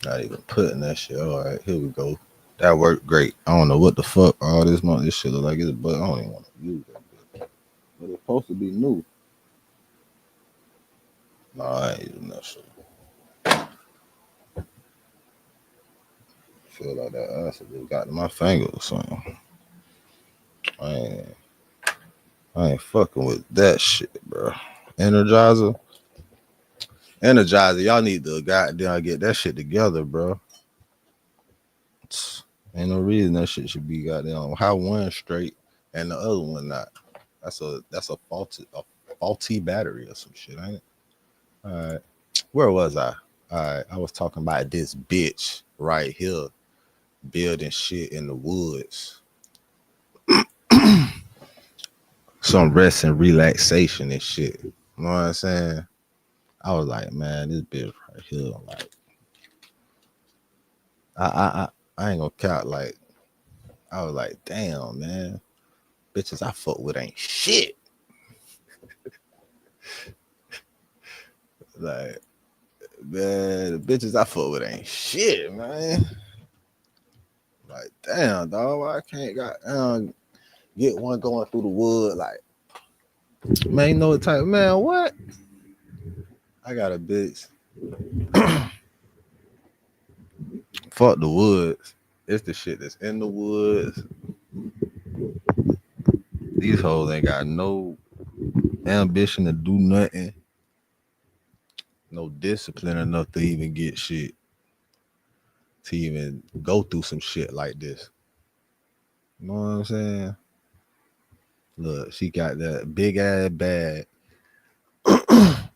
Not even putting that shit. All right, here we go. That worked great. I don't know what the fuck all this month. This shit look like it's, but I don't even want to use that bitch. But it's supposed to be new. Nah, I ain't using that shit. Feel like that acid just got to my finger or something. I ain't fucking with that shit, bro. Energizer, y'all need to goddamn get that shit together, bro. Ain't no reason that shit should be goddamn how one straight and the other one not. That's a faulty battery or some shit, ain't it? All right, where was I? All right, I was talking about this bitch right here building shit in the woods. Some rest and relaxation and shit. You know what I'm saying? I was like, man, this bitch right here, like, I ain't gonna count. Like, I was like, damn, man, bitches I fuck with ain't shit. Like, man, the bitches I fuck with ain't shit, man. Like, damn, dog, I can't get one going through the wood. Like, man, you know what type, man, what? I got a bitch. Fuck the woods. It's the shit that's in the woods. These hoes ain't got no ambition to do nothing. No discipline enough to even get shit. To even go through some shit like this. You know what I'm saying? Look, she got that big ass bag.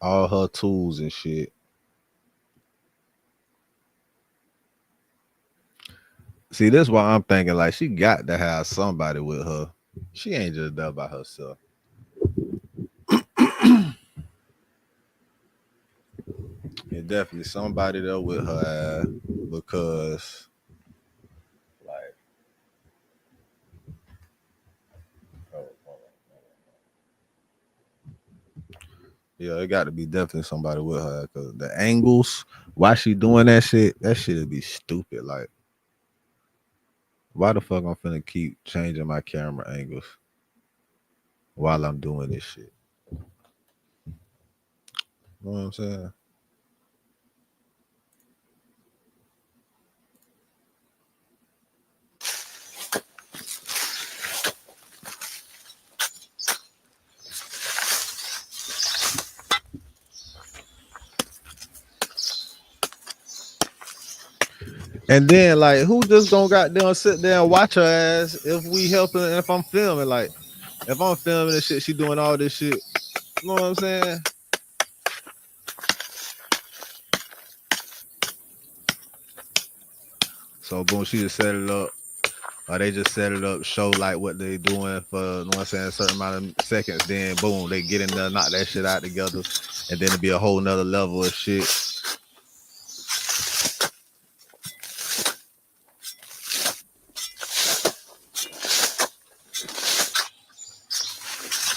All her tools and shit. See, this is why I'm thinking like she got to have somebody with her. She ain't just there by herself. It's definitely somebody there with her ass because like yeah, it got to be definitely somebody with her because the angles, why she doing that shit would be stupid. Like, why the fuck I'm finna keep changing my camera angles while I'm doing this shit? You know what I'm saying? And then, like, who just gonna goddamn sit there and watch her ass if we helping? If I'm filming, like, if I'm filming this shit, she doing all this shit. You know what I'm saying? So boom, she just set it up. Or they just set it up, show like what they doing for, you know what I'm saying, a certain amount of seconds. Then boom, they get in there, knock that shit out together, and then it'll be a whole nother level of shit.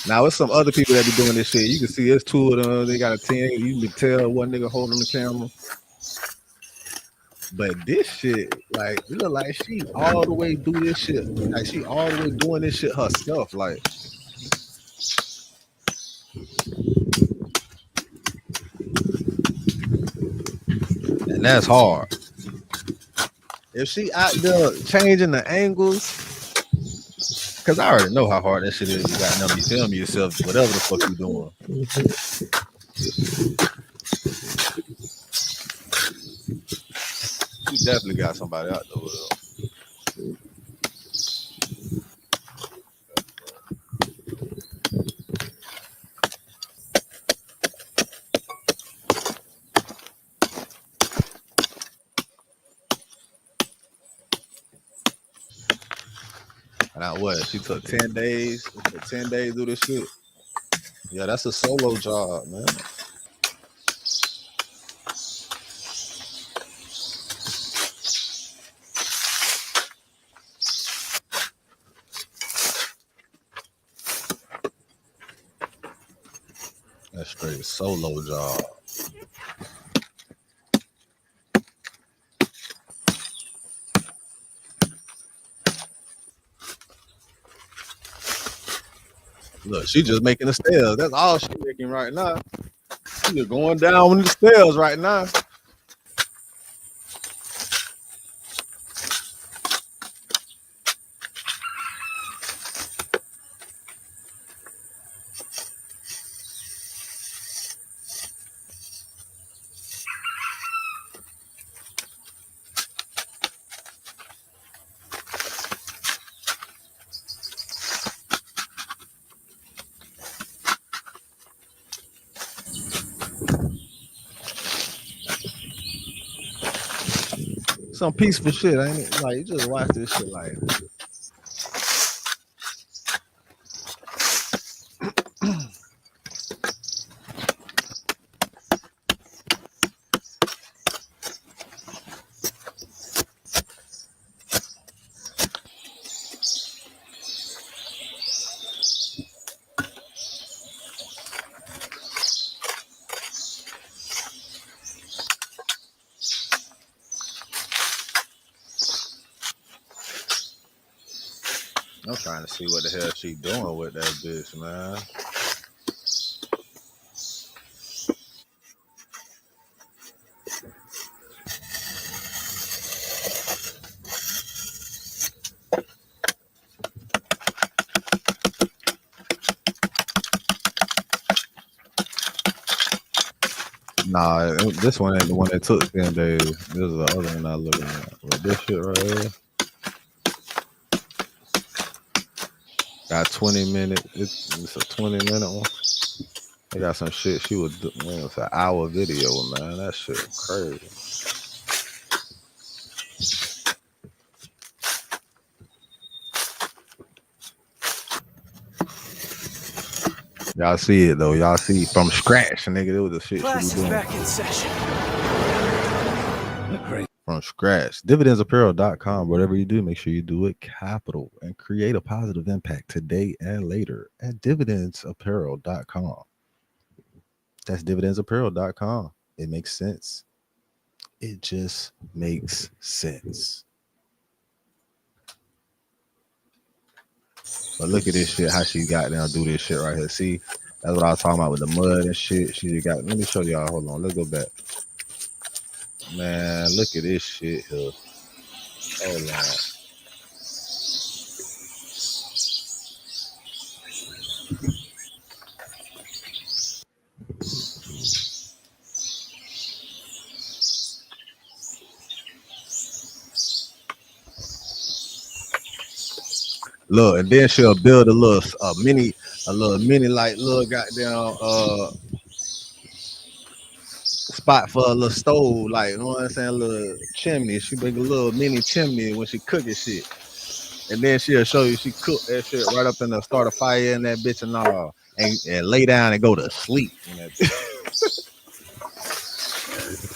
Now, it's some other people that be doing this shit. You can see it's two of them. They got a 10. You can tell one nigga holding the camera. But this shit, like, it look like she all the way do this shit. Like, she all the way doing this shit herself. Like, and that's hard. If she out there changing the angles, because I already know how hard that shit is. You got to be filming yourself, whatever the fuck you doing. You definitely got somebody out there with her. And I what? She took 10 days. It took 10 days to do this shit. Yeah, that's a solo job, man. That's straight solo job. Look, she just making the stairs. That's all she making right now. She just going down with the stairs right now. Some peaceful shit, ain't it? Like, you just watch this shit like. I'm trying to see what the hell she doing with that bitch, man. Nah, this one ain't the one that took 10 days. This is the other one I looking at. But this shit right here got 20 minutes. It's a 20-minute one. They got some shit she was doing. It's an hour video, man. That shit crazy. Y'all see it though. Y'all see from scratch, nigga. It was the shit Class she was doing. is back in session. From scratch. Dividendsapparel.com. Whatever you do, make sure you do it capital and create a positive impact today and later at dividendsapparel.com. That's dividendsapparel.com. It makes sense. It just makes sense. But look at this shit, how she got down do this shit right here. See, that's what I was talking about with the mud and shit. She just got, let me show y'all. Hold on, let's go back. Man, look at this shit here. Hold on. Look, and then she'll build a little mini like little goddamn spot for a little stove, like, you know what I'm saying, a little chimney. She make a little mini chimney when she cooking shit. And then she'll show you she cook that shit right up in the start a fire in that bitch and all, and lay down and go to sleep in that bitch.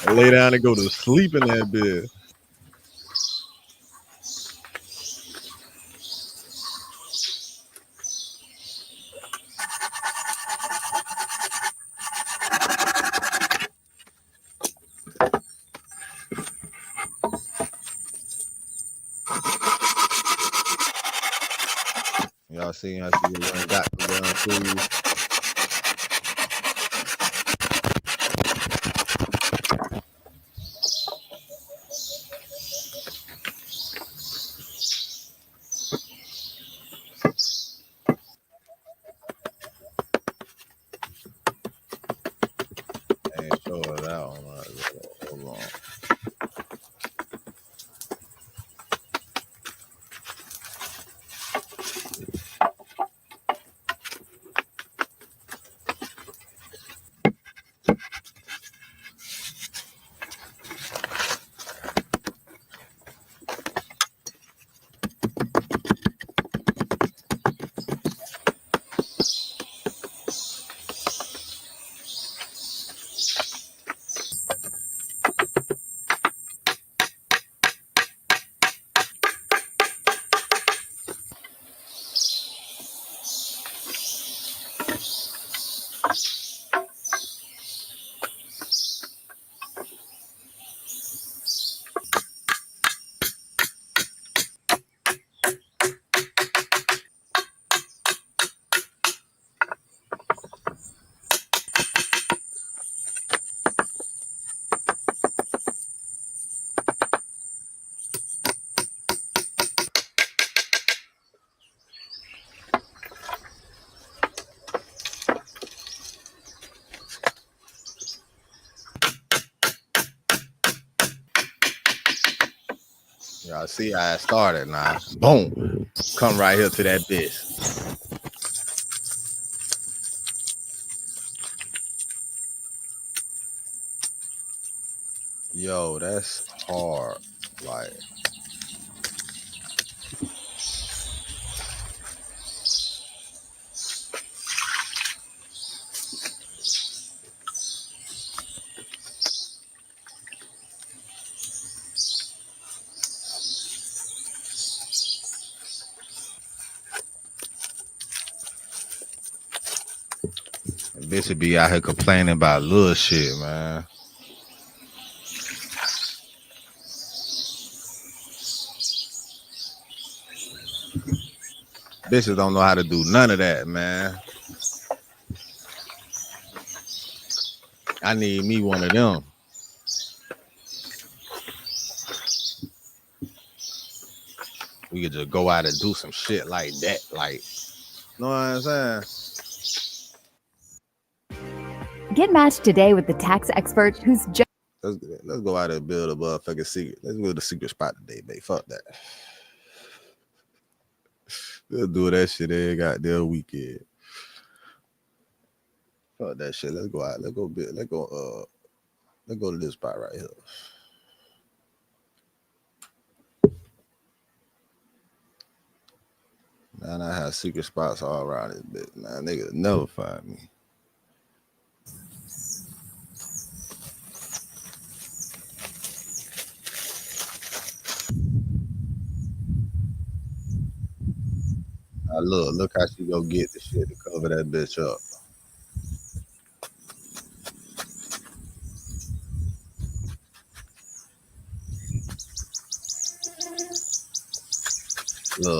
And lay down and go to sleep in that bed. Y'all see how she got down food. Ain't show her that one. Hold on. Y'all see how I started now. Boom. Come right here to that bitch. Yo, that's hard. Like, bitch would be out here complaining about little shit, man. Bitches don't know how to do none of that, man. I need me one of them. We could just go out and do some shit like that. Like, you know what I'm saying? Get matched today with the tax expert who's just. Let's go out and build a motherfucking secret. Let's build a secret spot today, babe. Fuck that. We'll do that shit every goddamn weekend. Fuck that shit. Let's go out. Let's go to this spot right here. Man, I have secret spots all around this bitch. Man, niggas never find me. Now look how she go get the shit to cover that bitch up.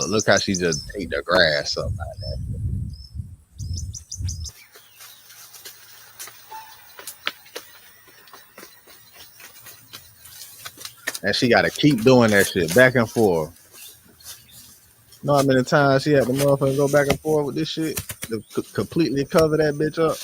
Look how she just take the grass up like that. And she got to keep doing that shit back and forth. You know how many times she had the motherfucker go back and forth with this shit to completely cover that bitch up?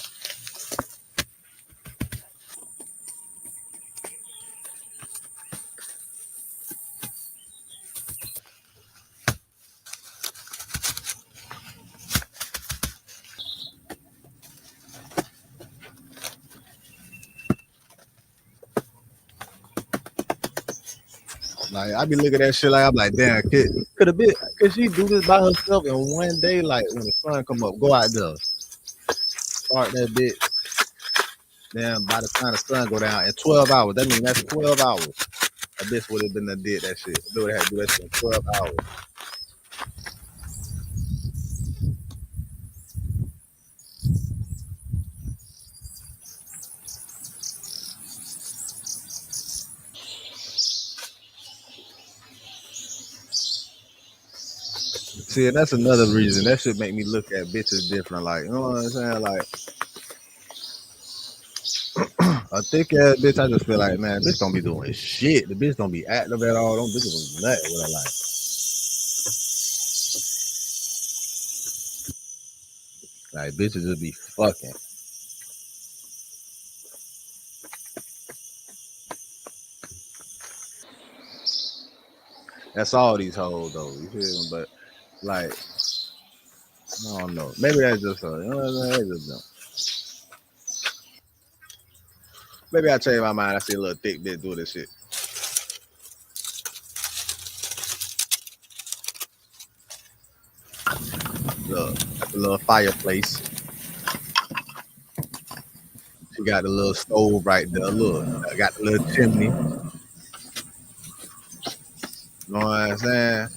Like, I be looking at that shit like, I'm like, damn, could she do this by herself in one day? Like, when the sun come up, go out there, start that bitch. Then by the time the sun go down in 12 hours, that means that's 12 hours. A bitch would have been done did that shit. They would have had to do that shit in 12 hours. See, and that's another reason. That should make me look at bitches different. Like, you know what I'm saying? Like, a thick ass bitch, I just feel like, man, bitch don't be doing shit. The bitch don't be active at all. Don't bitches do nothing with her life. Like, bitches just be fucking. That's all these hoes, though. You feel me? But, like, I don't know. Maybe that's just her. You know what I'm saying? That's just them. Maybe I change my mind. I see a little thick bitch do this shit. Look, that's a little fireplace. She got the little stove right there. Look, I got the little chimney. You know what I'm saying?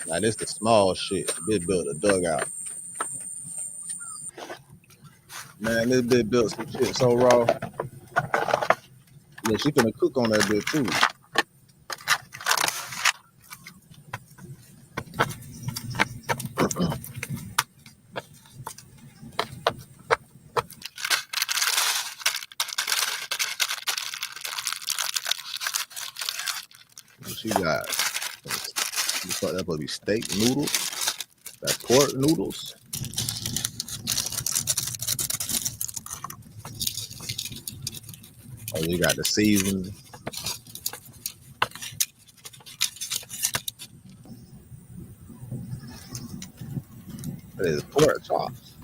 Like, this the small shit. The bitch built a dugout. Man, this bitch built some shit so raw. Look, she finna cook on that bitch too. She got, that supposed to be steak noodles. That's pork noodles. Oh, you got the season. It is pork chops.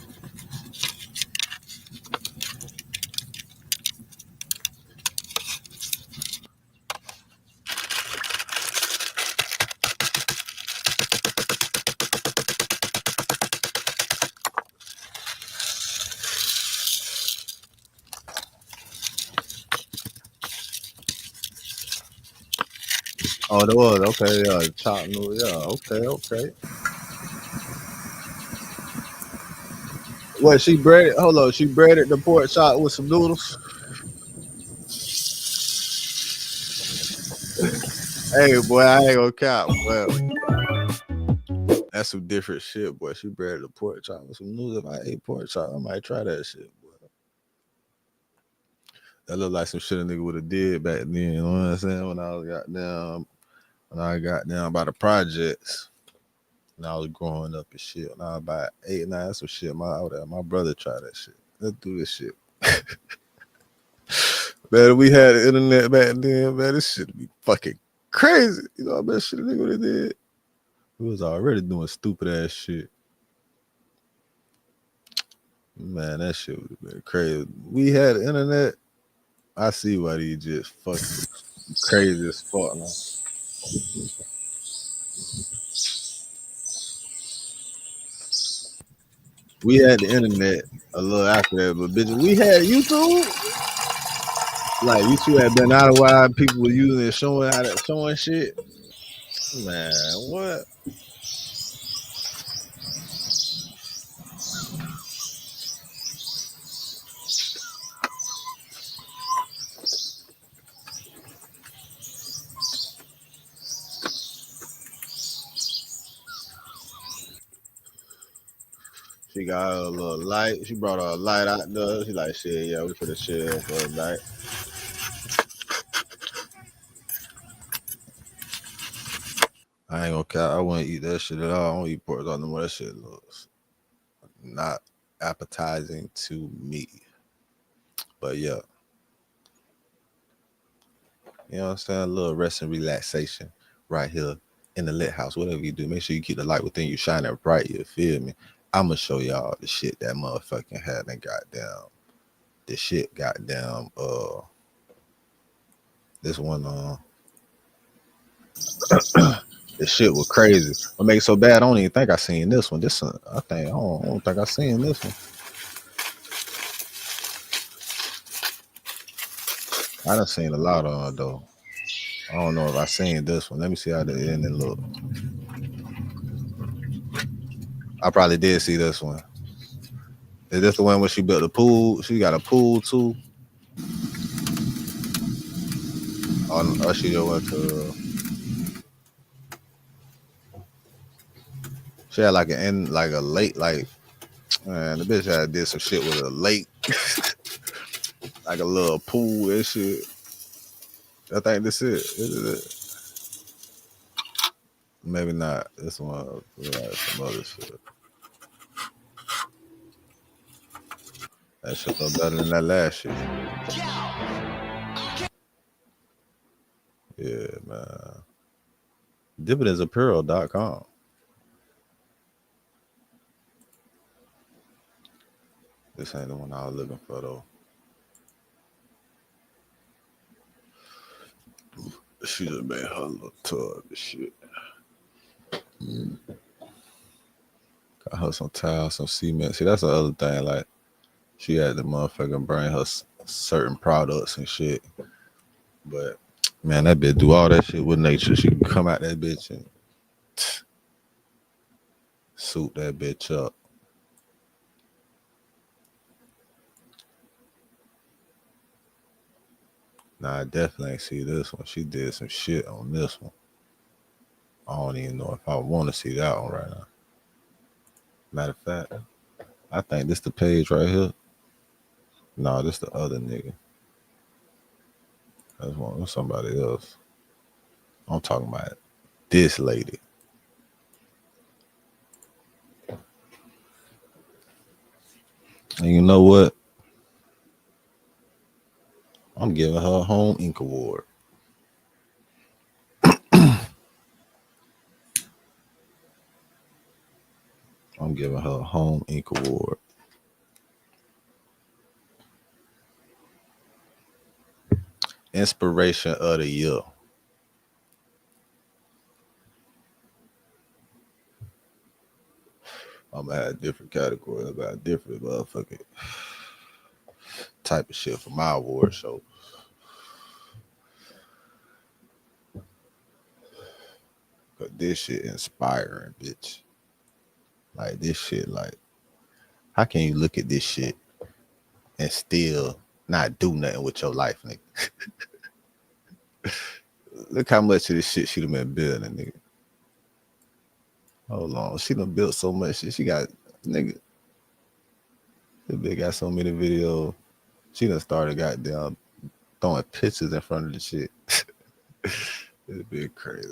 Oh, there was okay. Yeah, chopped noodle. Yeah, okay. What she breaded? Hold on, she breaded the pork chop with some noodles. Hey, boy, I ain't gonna count. Well, that's some different shit, boy. She breaded the pork chop with some noodles. If I ate pork chop, I might try that shit, boy. That look like some shit a nigga would have did back then. You know what I'm saying? When I got down by the projects. When I was growing up and shit. When I was about 8, 9, that's some shit. My brother tried that shit. Let's do this shit. Man, we had the internet back then, man. This shit be fucking crazy. You know, I bet shit a nigga would have did. We was already doing stupid ass shit. Man, that shit would have been crazy. We had the internet. I see why these just fucking crazy as fuck now. We had the internet a little after that, but bitches, we had YouTube. Like YouTube had been out a while, people were using it, showing shit. Man, what? She got her a little light. She brought her a light out there. She like, shit, yeah, we finna chill for the night. I ain't gonna count. I wouldn't eat that shit at all. I don't eat pork no more. That shit looks not appetizing to me. But yeah. You know what I'm saying? A little rest and relaxation right here in the lit house. Whatever you do, make sure you keep the light within you shining bright. You feel me? I'ma show y'all the shit that motherfucking had and goddamn. The shit goddamn this one this shit was crazy. What makes it so bad? I don't even think I seen this one. This one, I don't think I seen this one. I done seen a lot of them though. I don't know if I seen this one. Let me see how the ending look. I probably did see this one. Is this the one where she built a pool? She got a pool too. Or she just went to. She had like like a lake, like man, the bitch had did some shit with a lake, like a little pool and shit. I think this it. Maybe not. This one, like some other shit. That shit look better than that last shit. Yeah, man. Dividendsapparel.com. This ain't the one I was looking for though. She just made her little tub and shit. Got her some tile, some cement. See, that's the other thing. Like, she had to motherfucking bring her certain products and shit. But man, that bitch do all that shit with nature. She can come out that bitch and suit that bitch up. Nah, I definitely ain't see this one. She did some shit on this one. I don't even know if I want to see that one right now. Matter of fact, I think this the page right here. No, this the other nigga. That's somebody else. I'm talking about this lady. And you know what? I I'm giving her a Home Inc. Award. I'm giving her a Home Inc. Award. Inspiration of the year. I'm gonna have different categories about different motherfucking type of shit for my award show. Cause this shit inspiring, bitch. Like this shit, like, how can you look at this shit and still not do nothing with your life, nigga? Look how much of this shit she done been building, nigga. Hold on, she done built so much shit. She got, nigga, this bitch got so many videos. She done started goddamn throwing pictures in front of the shit. This bitch crazy.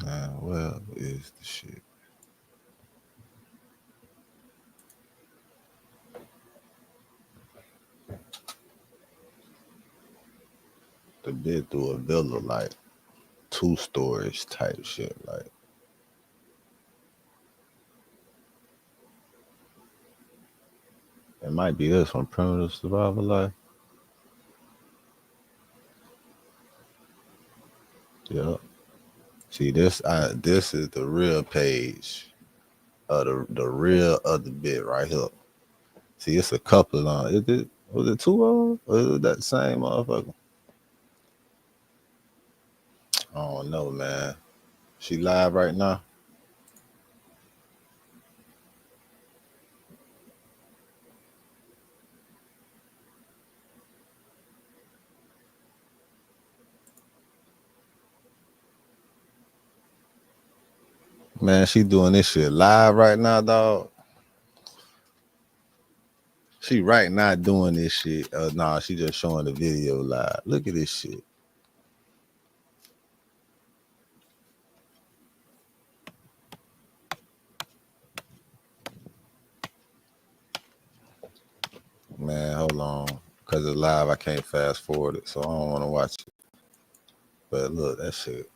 Man, where is the shit? The bitch through a villa, like 2 stories type shit, like. It might be this one, Primitive Survival Life. Yeah. See, this is the real page of the real other bit right here. See, it's a couple on. Was it 2 of them? Or is it that same motherfucker? I don't know, man. She live right now. Man, she doing this shit live right now, dog. She right now doing this shit. Nah, she just showing the video live. Look at this shit. Man, hold on. Because it's live, I can't fast forward it, so I don't want to watch it. But look, that shit.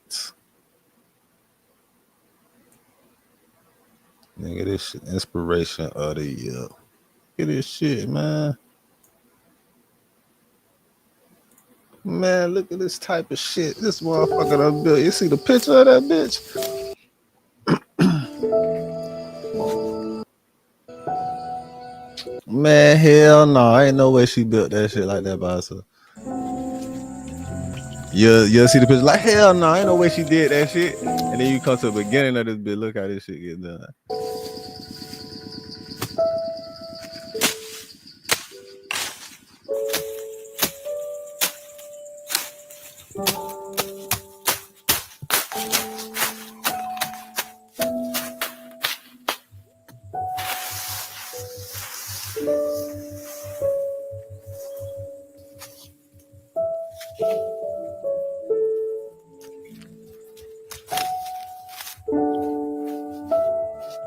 Nigga, this shit, inspiration of the year. Look at this shit, man. Man, look at this type of shit. This motherfucker done built. You see the picture of that bitch? Man, hell no. Ain't no way she built that shit like that by herself. You see the picture? Like, hell no. Ain't no way she did that shit. And then you come to the beginning of this bitch. Look how this shit get done.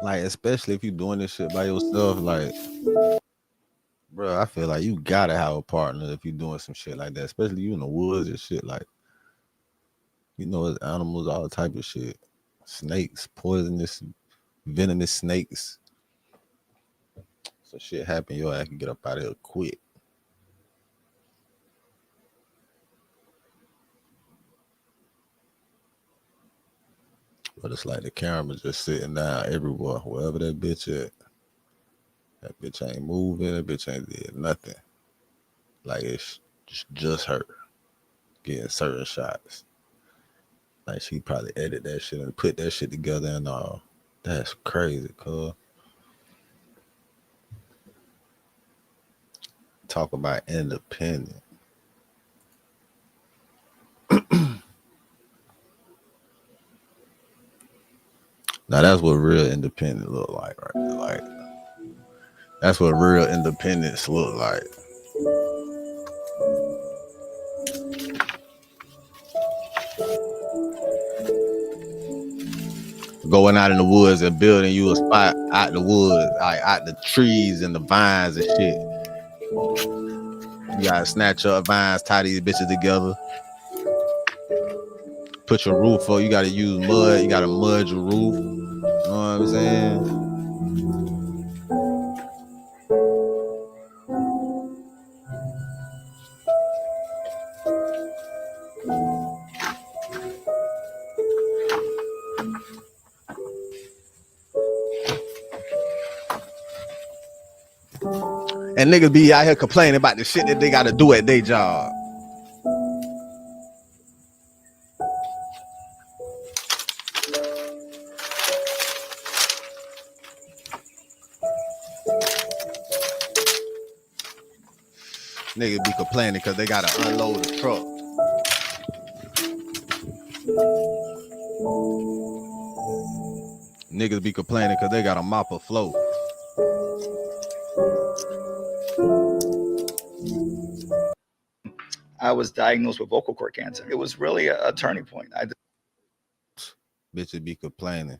Like, especially if you doing this shit by yourself, like, bro, I feel like you gotta have a partner if you doing some shit like that, especially you in the woods and shit. Like, you know, it's animals, all type of shit, snakes, poisonous, venomous snakes. So shit happen, your ass can get up out of here quick. But it's like the camera just sitting down everywhere, wherever that bitch at. That bitch ain't moving. That bitch ain't did nothing. Like, it's just her getting certain shots. Like, she probably edit that shit and put that shit together and all. That's crazy, cuz. Talk about independent. Now that's what real independent look like, right? Like, that's what real independence look like. Going out in the woods and building you a spot out the woods, like out the trees and the vines and shit. You gotta snatch up vines, tie these bitches together. Put your roof up. You gotta use mud. You gotta mud your roof. You know what I'm saying? And niggas be out here complaining about the shit that they gotta do at their job. Niggas be complaining because they gotta unload the truck. Niggas be complaining because they gotta mop a floor. I was diagnosed with vocal cord cancer. It was really a turning point. Bitches be complaining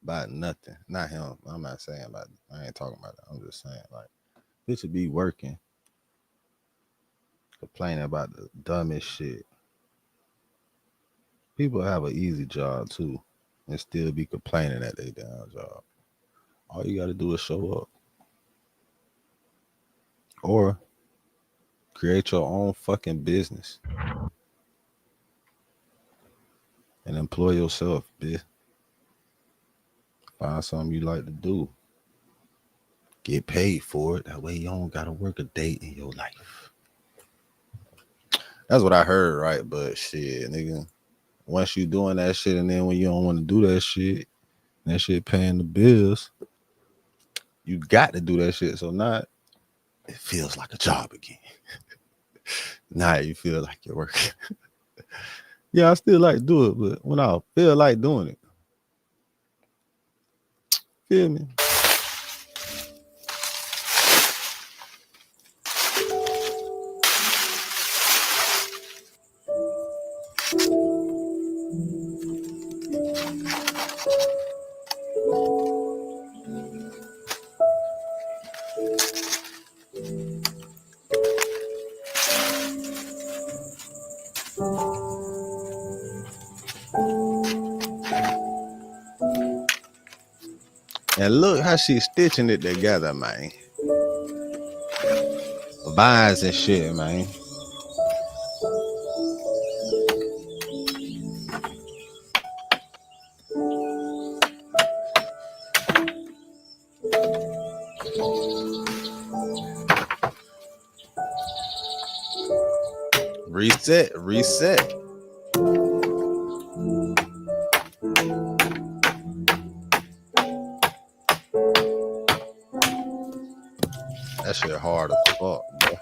about nothing. Not him. I'm not saying about it. I ain't talking about it. I'm just saying, like, bitches be working, complaining about the dumbest shit. People have an easy job too and still be complaining at their damn job. All you gotta do is show up. Or create your own fucking business and employ yourself, bitch. Find something you like to do. Get paid for it. That way you don't gotta work a day in your life. That's what I heard, right? But shit, nigga, once you doing that shit and then when you don't want to do that shit paying the bills, you got to do that shit. So now it feels like a job again. Now you feel like you're working. Yeah, I still like to do it, but when I feel like doing it, feel me? And look how she's stitching it together, man. Vines and shit, man. Reset. That shit hard as fuck, bro.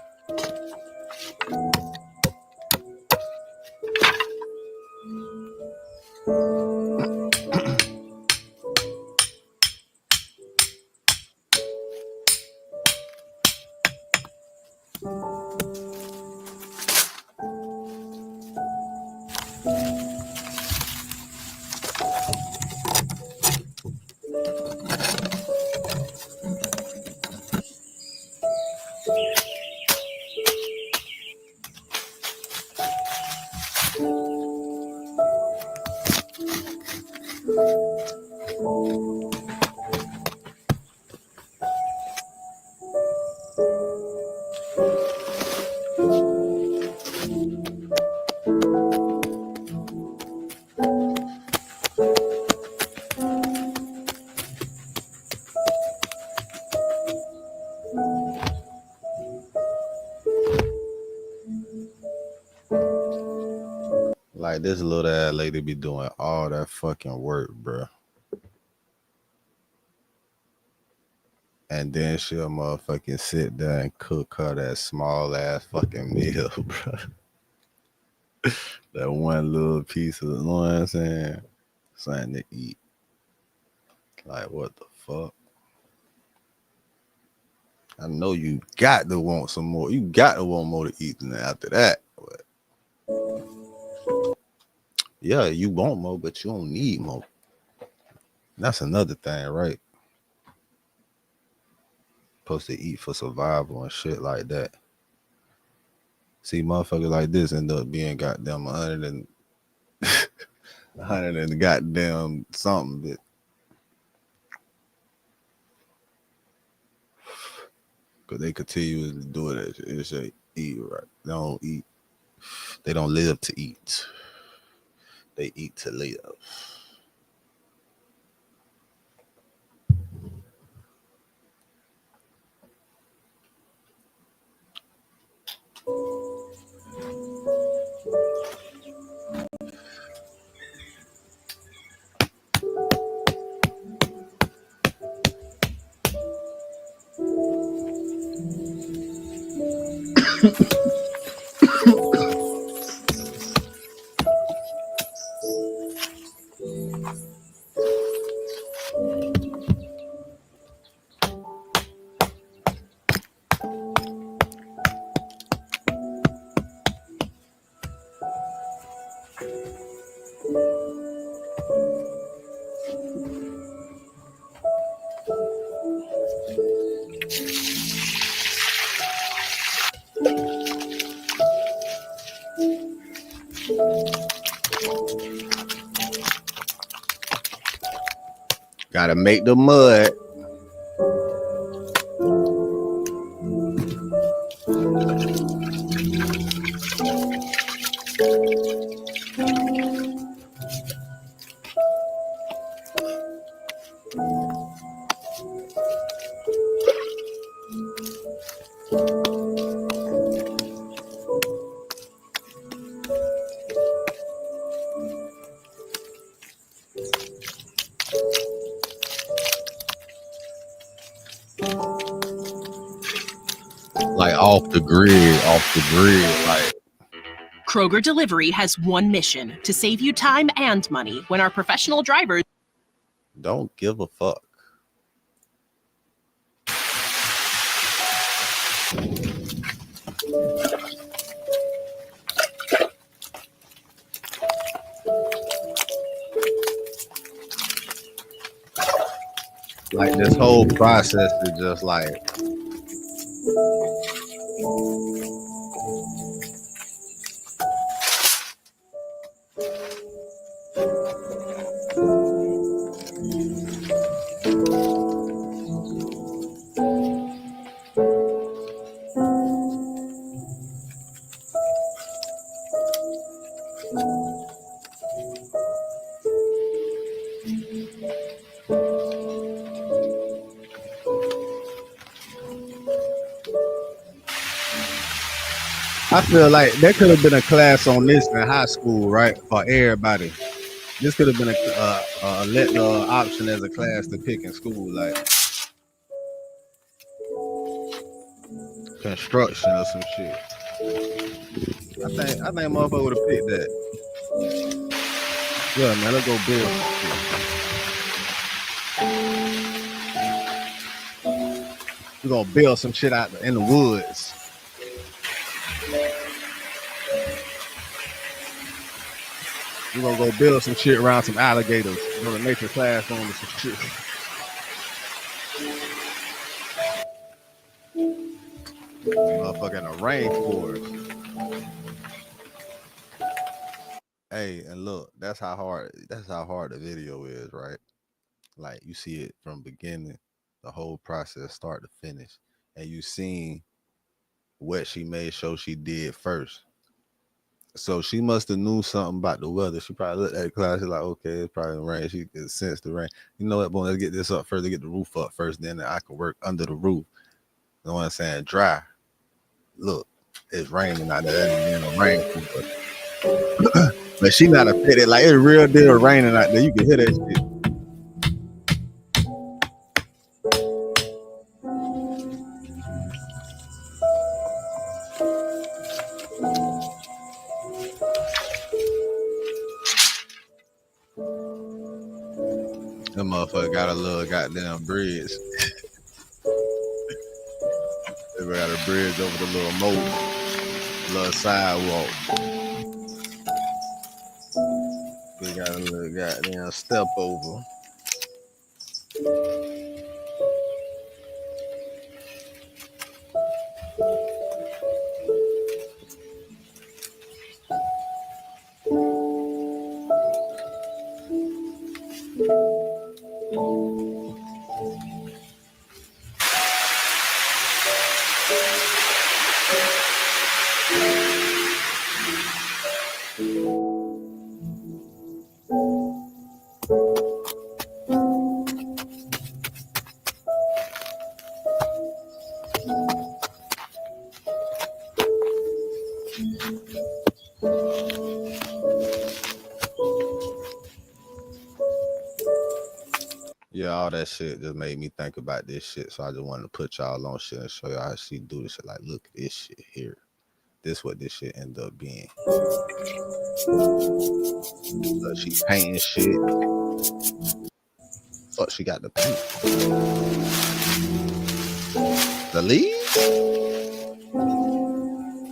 Like this little ass lady be doing all that fucking work, bro. And then she'll motherfucking sit there and cook her that small ass fucking meal, bro. That one little piece of, you know what I'm saying? Something to eat. Like, what the fuck? I know you got to want some more. You got to want more to eat than after that. But yeah, you want more, but you don't need more. That's another thing, right? Supposed to eat for survival and shit like that. See, motherfuckers like this end up being goddamn 100 and 100 and goddamn something bit. Cause they continuously do it. It's a eat right. They don't eat. They don't live to eat. They eat to live. Gotta make the mud. Like off the grid, like. Kroger Delivery has one mission: to save you time and money when our professional drivers don't give a fuck. Like this whole process is just like I feel like there could have been a class on this in high school, right? For everybody. This could have been a option as a class to pick in school, like construction or some shit. I think motherfucker would have picked that. Yeah, man, let's go build some shit. We're gonna build some shit out in the woods. We're gonna go build some shit around some alligators. Go to nature classroom and some shit. Motherfucker in the rainforest. Hey, and look, that's how hard the video is, right? Like you see it from beginning, the whole process, start to finish, and you seen what she made sure she did first. So she must have knew something about the weather. She probably looked at the clouds. She's like, okay, it's probably rain. She could sense the rain. You know what, boy, let's get this up first, to get the roof up first, then I can work under the roof. You know what I'm saying? Dry. Look, it's raining out there. That ain't no rain. But she not a pity. Like, it's real deal raining out there. You can hear that shit. That motherfucker got a little goddamn bridge. They got a bridge over the little moat, little sidewalk. We got a little goddamn step over. Yeah, all that shit just made me think about this shit. So I just wanted to put y'all on shit and show y'all how she do this shit. Like, look at this shit here. This what this shit end up being. Look, she painting shit. Fuck, she got the paint. The leaves?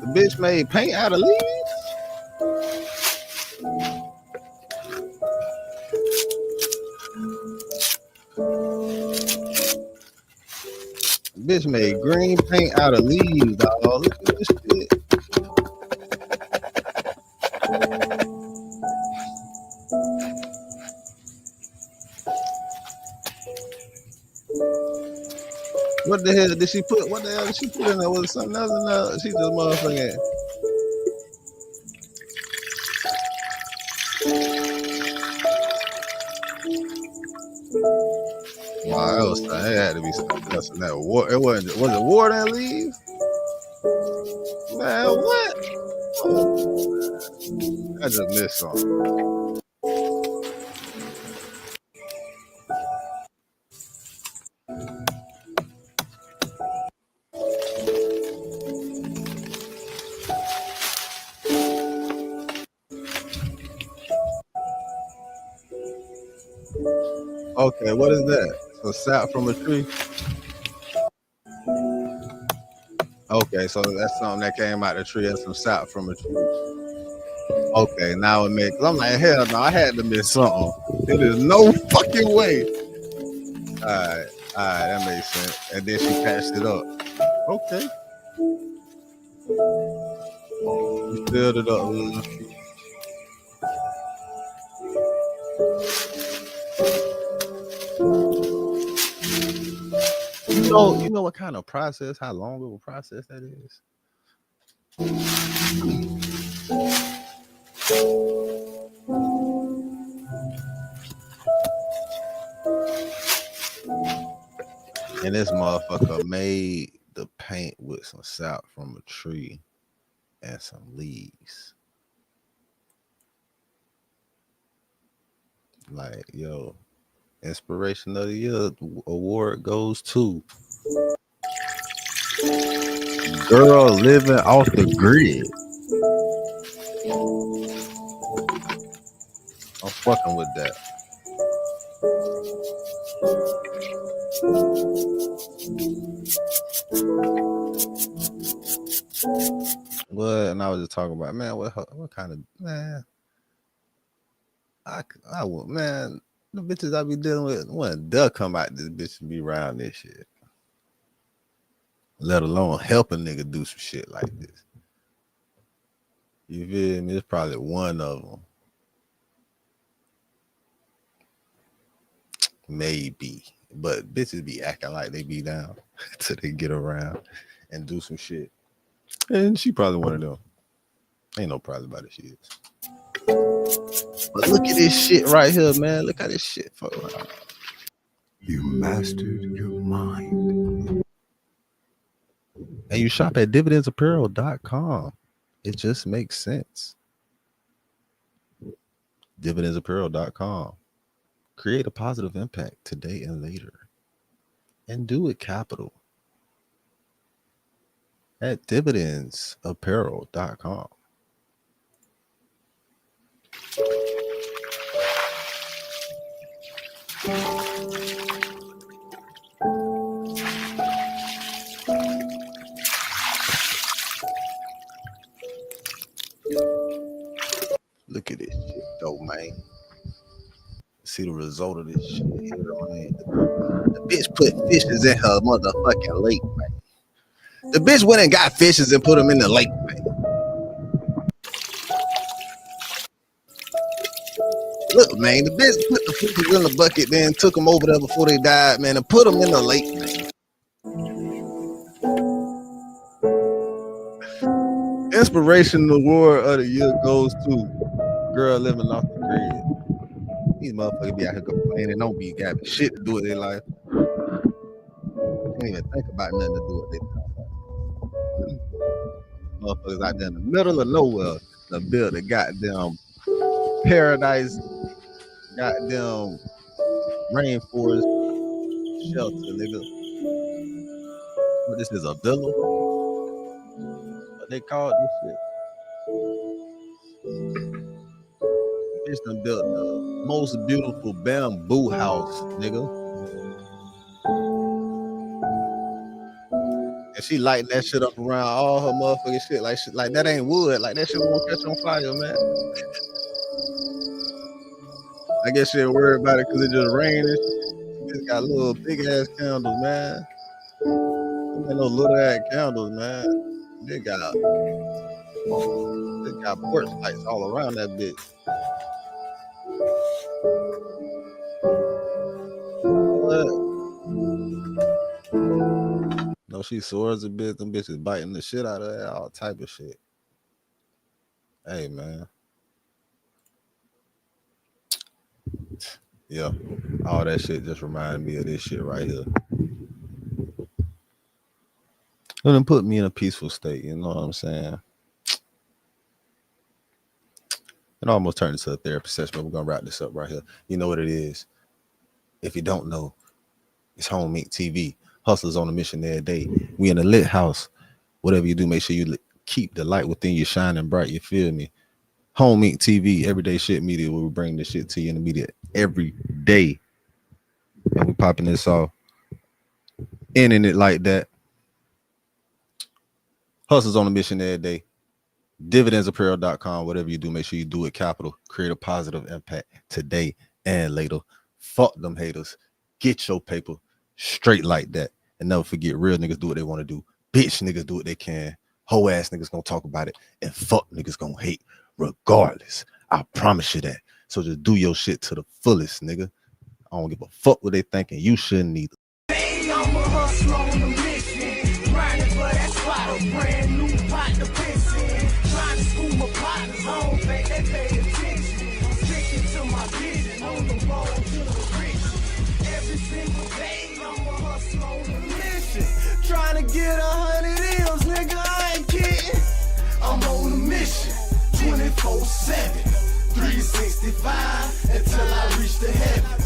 The bitch made paint out of leaves? Bitch made green paint out of leaves, dog. Look at this shit. What the hell did she put? What the hell did she put in there? Was it something else in there? She just motherfucking. Wow, that was something. It had to be something else in that. It wasn't. Was it water and leaves? Man, what? Oh, I just missed something. Okay, what is that? So sap from a tree? Okay, so that's something that came out of the tree. That's some sap from a tree. Okay, now it makes. I'm like, hell no, I had to miss something. It is no fucking way. All right, that makes sense. And then she patched it up. Okay. You filled it up. You know what kind of process, how long of a process that is? And this motherfucker made the paint with some sap from a tree and some leaves. Like, yo, Inspiration of the Year award goes to Girl Living Off the Grid. I'm fucking with that. What? And I was just talking about, man, what kind of, man, I would, man, the bitches I be dealing with, when they'll come out this bitch and be around this shit. Let alone help a nigga do some shit like this. You feel me? It's probably one of them. Maybe. But bitches be acting like they be down till they get around and do some shit. And she probably one of them. Ain't no problem about it, she is. But look at this shit right here, man. Look how this shit fuck around. You mastered your mind. And you shop at dividendsapparel.com. It just makes sense. Dividendsapparel.com. Create a positive impact today and later. And do it capital. At dividendsapparel.com. Look at this shit though, man. see the result of this shit here on it. The bitch put fishes in her motherfucking lake, man. The bitch went and got fishes and put them in the lake, man. Look, man, the bitch put the fishes in the bucket, then took them over there before they died, man, and put them in the lake, man. Inspiration award of the year goes to girl living off the grid. These motherfuckers be out here complaining, don't be got shit to do with their life. Can't even think about nothing to do with their life. Motherfuckers out there in the middle of nowhere to build a goddamn paradise, goddamn rainforest shelter, nigga. What, this is a villa? What they call this shit? Bitch done built the most beautiful bamboo house, nigga. And she lighting that shit up around all her motherfucking shit. Like shit, like that ain't wood. Like that shit won't catch on fire, man. I guess she ain't worried about it because it just rained and shit. She just got little big ass candles, man. There ain't no little ass candles, man. They got porch lights all around that bitch. What? No, she sore as a bitch. Them bitches biting the shit out of that, all type of shit. Hey, man. Yeah, all that shit just reminded me of this shit right here. And then put me in a peaceful state, you know what I'm saying? It almost turned into a therapy session, but we're gonna wrap this up right here. You know what it is. If you don't know, it's H.O.M.E TV. Hustlers on a mission every day. We in a lit house. Whatever you do, make sure you keep the light within you shining bright. You feel me? H.O.M.E TV, everyday shit media. We will bring this shit to you in the media every day. And we popping this off. Ending it like that. Hustlers on a mission every day. Dividendsapparel.com. Whatever you do, make sure you do it capital. Create a positive impact today and later. Fuck them haters. Get your paper straight like that. And never forget, real niggas do what they want to do. Bitch niggas do what they can. Whole ass niggas gonna talk about it. And fuck niggas gonna hate regardless. I promise you that. So just do your shit to the fullest, nigga. I don't give a fuck what they thinking. You shouldn't either. Hey, I'm a hustler on a mission. Grinding for that spot, a brand new pot to piss in. Trying to school my partners, I don't think they pay attention. I'm sticking to my vision, on the road to the rich. Every single day, I'm a hustler on a mission. Trying to get 100 M's, nigga, I ain't kidding. I'm on a mission, 24/7, 365, until I reach the heaven.